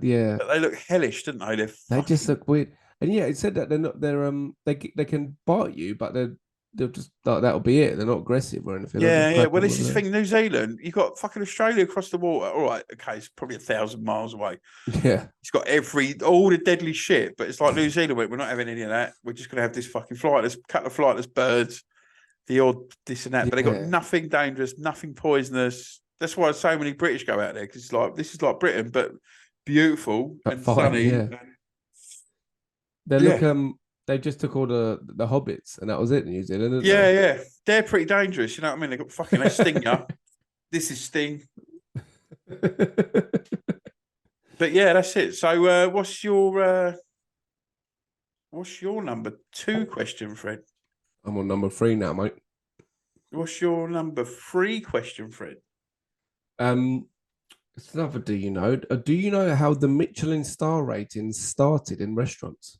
Speaker 1: Yeah.
Speaker 2: But they look hellish, didn't they?
Speaker 1: They just look weird. And yeah, it said that they can bite you, but they'll just like that'll be it. They're not aggressive or anything.
Speaker 2: Yeah. Well, this is the thing. New Zealand, you've got fucking Australia across the water. All right, okay, it's probably 1,000 miles away.
Speaker 1: Yeah,
Speaker 2: it's got all the deadly shit. But it's like New Zealand. We're not having any of that. We're just gonna have this fucking couple of flightless birds, the odd this and that. But they got nothing dangerous, nothing poisonous. That's why so many British go out there because it's like this is like Britain, but beautiful and sunny.
Speaker 1: Yeah. They look They just took all the hobbits, and that was it in New Zealand, didn't
Speaker 2: Yeah,
Speaker 1: they?
Speaker 2: yeah. They're pretty dangerous. You know what I mean? They got fucking they sting you. This is Sting. But yeah, that's it. So what's your number 2 question, Fred?
Speaker 1: I'm on number 3 now, mate.
Speaker 2: What's your number 3 question, Fred?
Speaker 1: It's another do you know? Do you know how the Michelin star ratings started in restaurants?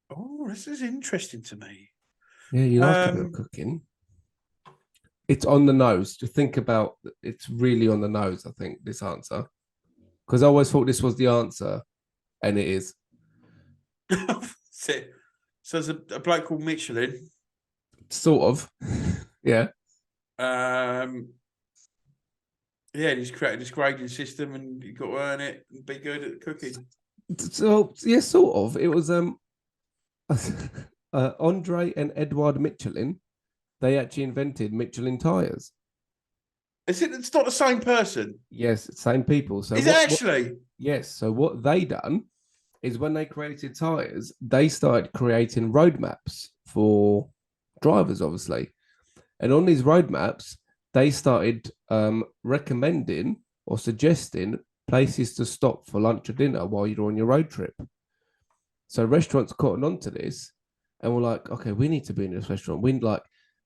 Speaker 2: Oh, this is interesting to me.
Speaker 1: Yeah, you like a bit of cooking. It's on the nose. To think about, it's really on the nose, I think, this answer. Because I always thought this was the answer, and it is.
Speaker 2: So there's a bloke called Michelin.
Speaker 1: Sort of. Yeah.
Speaker 2: Yeah, he's created this grading system, and you've got to earn it and be good at cooking.
Speaker 1: So yeah, sort of. It was Andre and Edward Michelin. They actually invented Michelin tires.
Speaker 2: Is it? It's not the same person.
Speaker 1: Yes, same people. So
Speaker 2: is it actually?
Speaker 1: Yes. So what they done is when they created tires, they started creating roadmaps for drivers, obviously, and on these roadmaps, they started recommending or suggesting places to stop for lunch or dinner while you're on your road trip. So restaurants caught on to this, and we're like, okay, we need to be in this restaurant.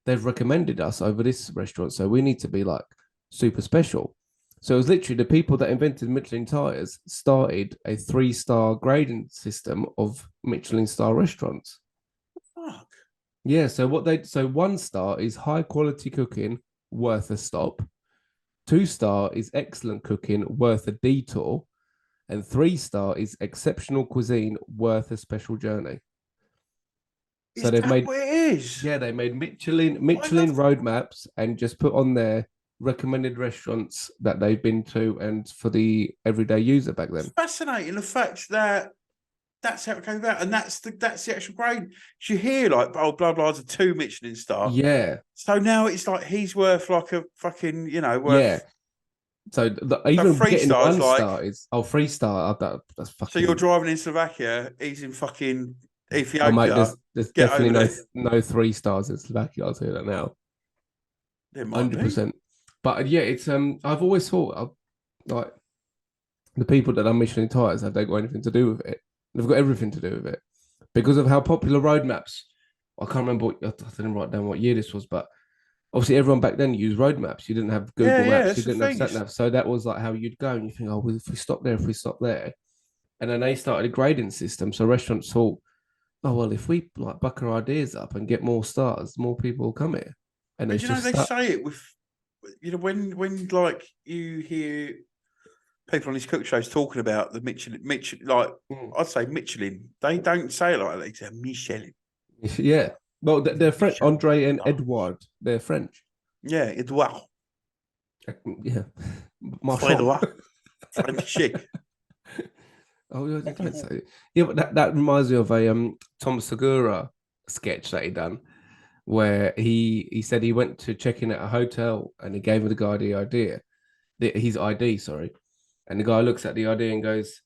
Speaker 1: They've recommended us over this restaurant, so we need to be like super special. So it was literally the people that invented Michelin tires started a 3-star grading system of Michelin star restaurants.
Speaker 2: Fuck.
Speaker 1: Yeah, so 1 star is high quality cooking worth a stop. 2-star is excellent cooking worth a detour, and 3-star is exceptional cuisine worth a special journey.
Speaker 2: So they've made what it is.
Speaker 1: Yeah, they made Michelin roadmaps and just put on there recommended restaurants that they've been to and for the everyday user back then.
Speaker 2: It's fascinating the fact that that's how it came about, and that's the actual grade. You hear like, oh, blah blah's a 2 Michelin star.
Speaker 1: Yeah.
Speaker 2: So now it's like he's worth like a fucking,
Speaker 1: yeah. So even
Speaker 2: 3
Speaker 1: getting
Speaker 2: stars
Speaker 1: 1 star is 3-star. That's fucking.
Speaker 2: So you're driving in Slovakia, he's in fucking Ethiopia.
Speaker 1: Oh mate, there's definitely no 3 stars in Slovakia. I'll tell you that now. 100%. But yeah, it's I've always thought like the people that are Michelin tires, have they got anything to do with it? They've got everything to do with it because of how popular road maps. I can't remember. I didn't write down what year this was, but obviously everyone back then used road maps. You didn't have Google Maps. You didn't have sat nav. So that was like how you'd go, and you think, oh, well, if we stop there, and then they started a grading system. So restaurants thought, oh well, if we like buck our ideas up and get more stars, more people will come here. And
Speaker 2: they say it with, when like you hear people on these cook shows talking about the Michelin, like I'd say Michelin, they don't say it like that. They say Michelin.
Speaker 1: Yeah, well, they're French. Andre and Edward, they're French.
Speaker 2: Yeah, Edouard.
Speaker 1: Yeah,
Speaker 2: French chic.
Speaker 1: Oh, yeah, don't say it. Yeah, but that reminds me of a Tom Segura sketch that he done, where he said he went to check in at a hotel and he gave the guy his ID, sorry, and the guy looks at the ID and goes,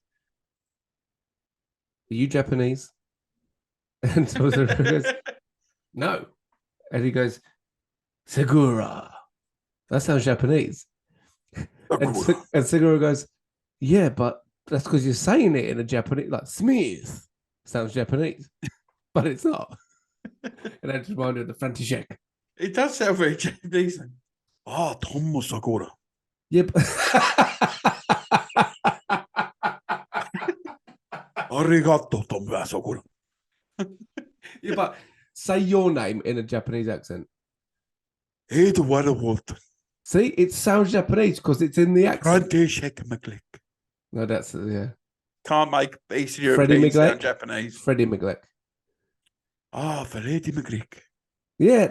Speaker 1: "Are you Japanese?" And Tom Segura goes, "No," and he goes, "Segura, that sounds Japanese," and Segura goes, "Yeah, but that's because you're saying it in a Japanese, like Smith sounds Japanese, but it's not." And I just reminded of the František.
Speaker 2: It does sound very Japanese. Tom Segura.
Speaker 1: Yep.
Speaker 2: Arigato, Tom Segura.
Speaker 1: Yeah, but say your name in a Japanese accent.
Speaker 2: Edward.
Speaker 1: See, it sounds Japanese because it's in the accent.
Speaker 2: František.
Speaker 1: No, that's yeah.
Speaker 2: Can't make Eastern European sound Japanese.
Speaker 1: Freddie McGleck.
Speaker 2: Freddie McGleck.
Speaker 1: Yeah.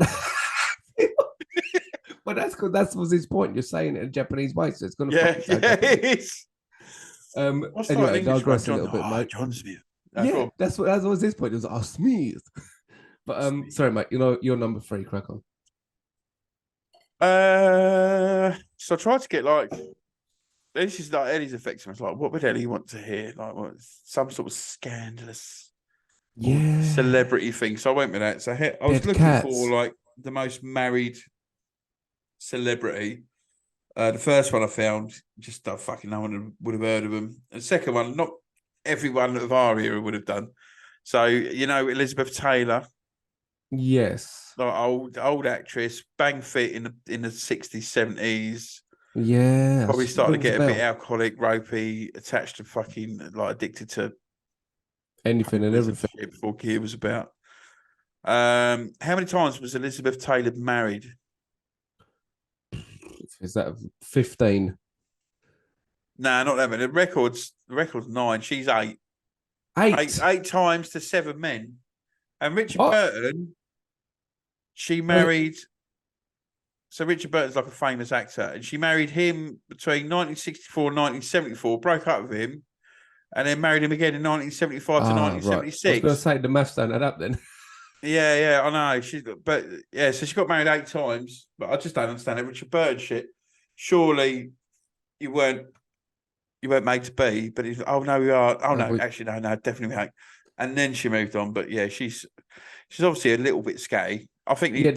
Speaker 1: But that's because that was his point. You're saying it in Japanese way, so it's going to.
Speaker 2: Yeah, it is.
Speaker 1: Anyway, digress a little bit, mate.
Speaker 2: John Smith.
Speaker 1: Yeah, that was his point. It was Smith. But sorry, mate. You're number 3. Crack on.
Speaker 2: So I tried to get like. This is like Eddie's affecting us. Like, what would Eddie want to hear? Like, what some sort of scandalous or
Speaker 1: Yeah.
Speaker 2: celebrity thing. So I went with that. So I was
Speaker 1: Dead
Speaker 2: looking
Speaker 1: cats.
Speaker 2: for like the most married celebrity. The first one I found, just fucking no one would have heard of them. And the second one, not everyone of our era would have done. So Elizabeth Taylor,
Speaker 1: Yes.
Speaker 2: like old actress, bang fit in the 60s, 70s.
Speaker 1: Yeah.
Speaker 2: Probably started to
Speaker 1: Rings a
Speaker 2: get a bit
Speaker 1: bell.
Speaker 2: alcoholic, ropey, attached to fucking like addicted to
Speaker 1: Anything and
Speaker 2: papers and
Speaker 1: everything.
Speaker 2: shit before Kia was about. How many times was Elizabeth Taylor married?
Speaker 1: Is that 15?
Speaker 2: Nah, not that many. The record's 9. She's 8.
Speaker 1: 8.
Speaker 2: Eight times to 7 men. And Richard
Speaker 1: What?
Speaker 2: Burton, she
Speaker 1: Wait,
Speaker 2: married. So Richard Burton's like a famous actor, and she married him between 1964 and 1974, broke up with him, and then married him again in 1975 to
Speaker 1: right. I was going to
Speaker 2: 1976.
Speaker 1: say the maths don't add up then.
Speaker 2: Yeah, I know. So she got married 8 times, but I just don't understand it. Richard Burton shit. Surely you weren't made to be, but he's oh no, we are. Oh no, actually no, definitely we ain't. And then she moved on, but yeah, she's obviously a little bit scatty. I think
Speaker 1: Yeah,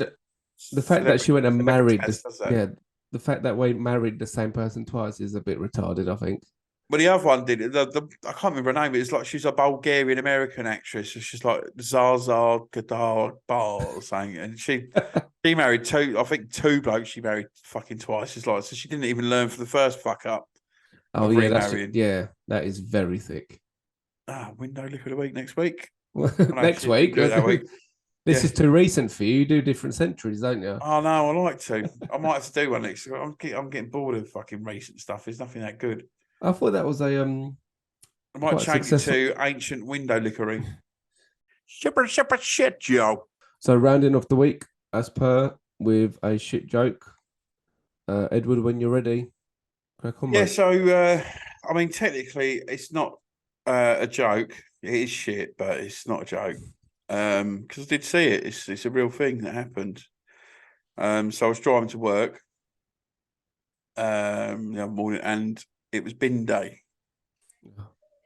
Speaker 1: the fact that she went and married
Speaker 2: does that.
Speaker 1: yeah, the fact that we married the same person twice is a bit retarded, I think.
Speaker 2: But the other one did it. I can't remember her name. It's like she's a Bulgarian American actress. So she's like Zaza Gadar Bar or something. And she married two. I think 2 blokes she married fucking twice. It's like so she didn't even learn for the first fuck up.
Speaker 1: Oh yeah, that is very thick.
Speaker 2: Window look of the week next week.
Speaker 1: Next week.
Speaker 2: Do it that week.
Speaker 1: This is too recent for you. You do different centuries, don't you?
Speaker 2: Oh no, I like to. I might have to do one next. I'm getting bored of fucking recent stuff. There's nothing that good.
Speaker 1: I thought that was a
Speaker 2: I might change it to ancient window lickery. Super shit, Joe.
Speaker 1: So rounding off the week, as per with a shit joke. Edward, when you're ready, crack on.
Speaker 2: Yeah.
Speaker 1: Mate.
Speaker 2: So I mean, technically, it's not a joke. It is shit, but it's not a joke. Because I did see it. It's a real thing that happened. So I was driving to work the other morning, and it was bin day.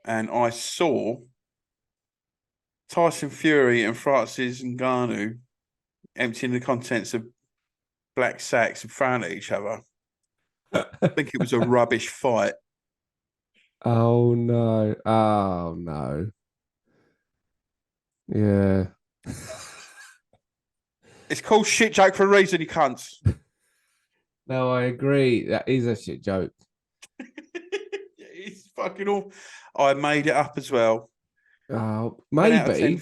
Speaker 2: And I saw Tyson Fury and Francis Ngannou emptying the contents of black sacks and throwing at each other. I think it was a rubbish fight.
Speaker 1: Oh no. Oh no. Yeah.
Speaker 2: It's called shit joke for a reason, you cunts.
Speaker 1: No, I agree. That is a shit joke.
Speaker 2: It's fucking awful. I made it up as well.
Speaker 1: Maybe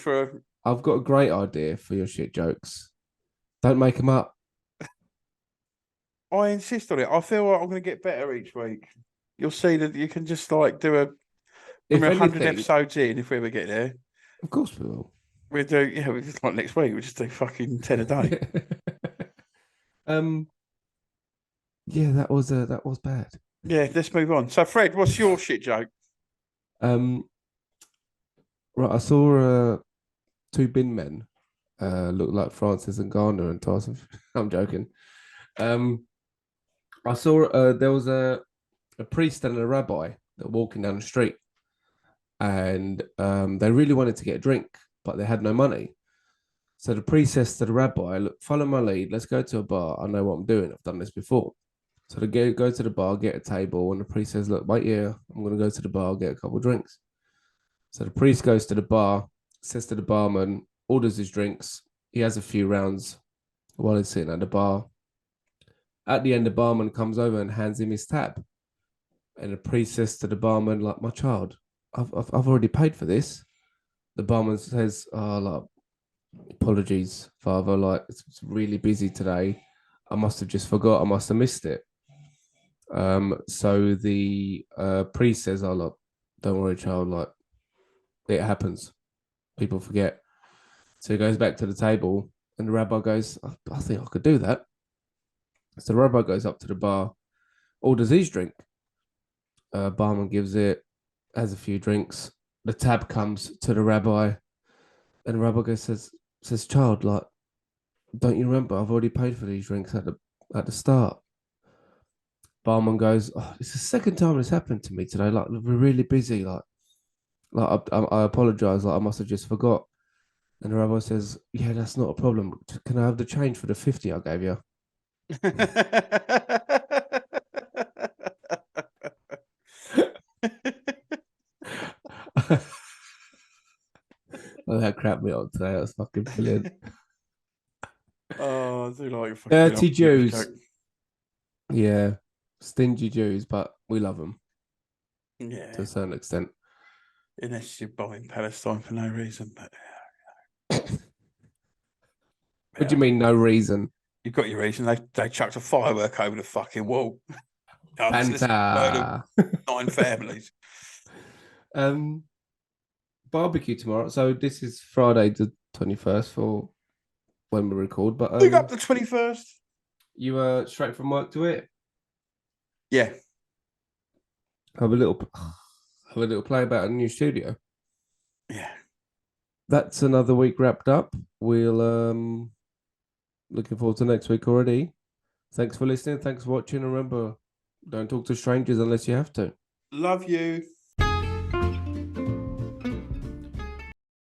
Speaker 1: I've got a great idea for your shit jokes. Don't make them up.
Speaker 2: I insist on it. I feel like I'm going to get better each week. You'll see that you can just like do a. If 100 episodes in, if we ever get there,
Speaker 1: of course we will.
Speaker 2: We'll do. Yeah, we just like next week. We'll just do fucking 10 a day.
Speaker 1: Yeah, that was bad.
Speaker 2: Yeah, let's move on. So, Fred, what's your shit joke?
Speaker 1: Right, I saw 2 bin men look like Francis Ngannou and Tyson. I'm joking. I saw there was a priest and a rabbi that were walking down the street, and they really wanted to get a drink, but they had no money. So the priest says to the rabbi, "Look, follow my lead. Let's go to a bar. I know what I'm doing. I've done this before." So they go to the bar, get a table, and the priest says, "Look, wait here. I'm going to go to the bar, get a couple of drinks." So the priest goes to the bar, says to the barman, orders his drinks. He has a few rounds while he's sitting at the bar. At the end, the barman comes over and hands him his tab. And the priest says to the barman, like, "My child, I've already paid for this." The barman says, "Oh, like, apologies, father. Like, it's really busy today. I must have just forgot. I must have missed it." So the priest says, "Oh, look, don't worry, child. Like, it happens. People forget." So he goes back to the table, and the rabbi goes, "I think I could do that." So the rabbi goes up to the bar, orders his drink. Barman gives it, has a few drinks. The tab comes to the rabbi, and the rabbi says, "Child, like, don't you remember? I've already paid for these drinks at the start." Barman goes, "Oh, it's the second time this happened to me today. Like, we're really busy. Like I apologize. Like, I must have just forgot." And the rabbi says, "Yeah, that's not a problem. Can I have the change for the 50 I gave you?" Oh, that cracked me up today. That was fucking brilliant.
Speaker 2: Oh, I do like fucking
Speaker 1: Dirty Jews.
Speaker 2: joke.
Speaker 1: Yeah, stingy Jews, but we love them to
Speaker 2: Yeah,
Speaker 1: a certain extent.
Speaker 2: unless you're buying Palestine for no reason. But
Speaker 1: What do you mean, no reason?
Speaker 2: you've got your reason. They chucked a firework over the fucking wall. Murdered
Speaker 1: Fanta.
Speaker 2: 9 families.
Speaker 1: Barbecue tomorrow. So this is Friday the 21st for when we record. But
Speaker 2: Big up the 21st.
Speaker 1: you straight from work to it.
Speaker 2: Yeah.
Speaker 1: Have a little play about a new studio.
Speaker 2: Yeah.
Speaker 1: That's another week wrapped up. We'll looking forward to next week already. Thanks for listening. Thanks for watching. Remember, don't talk to strangers unless you have to.
Speaker 2: Love you.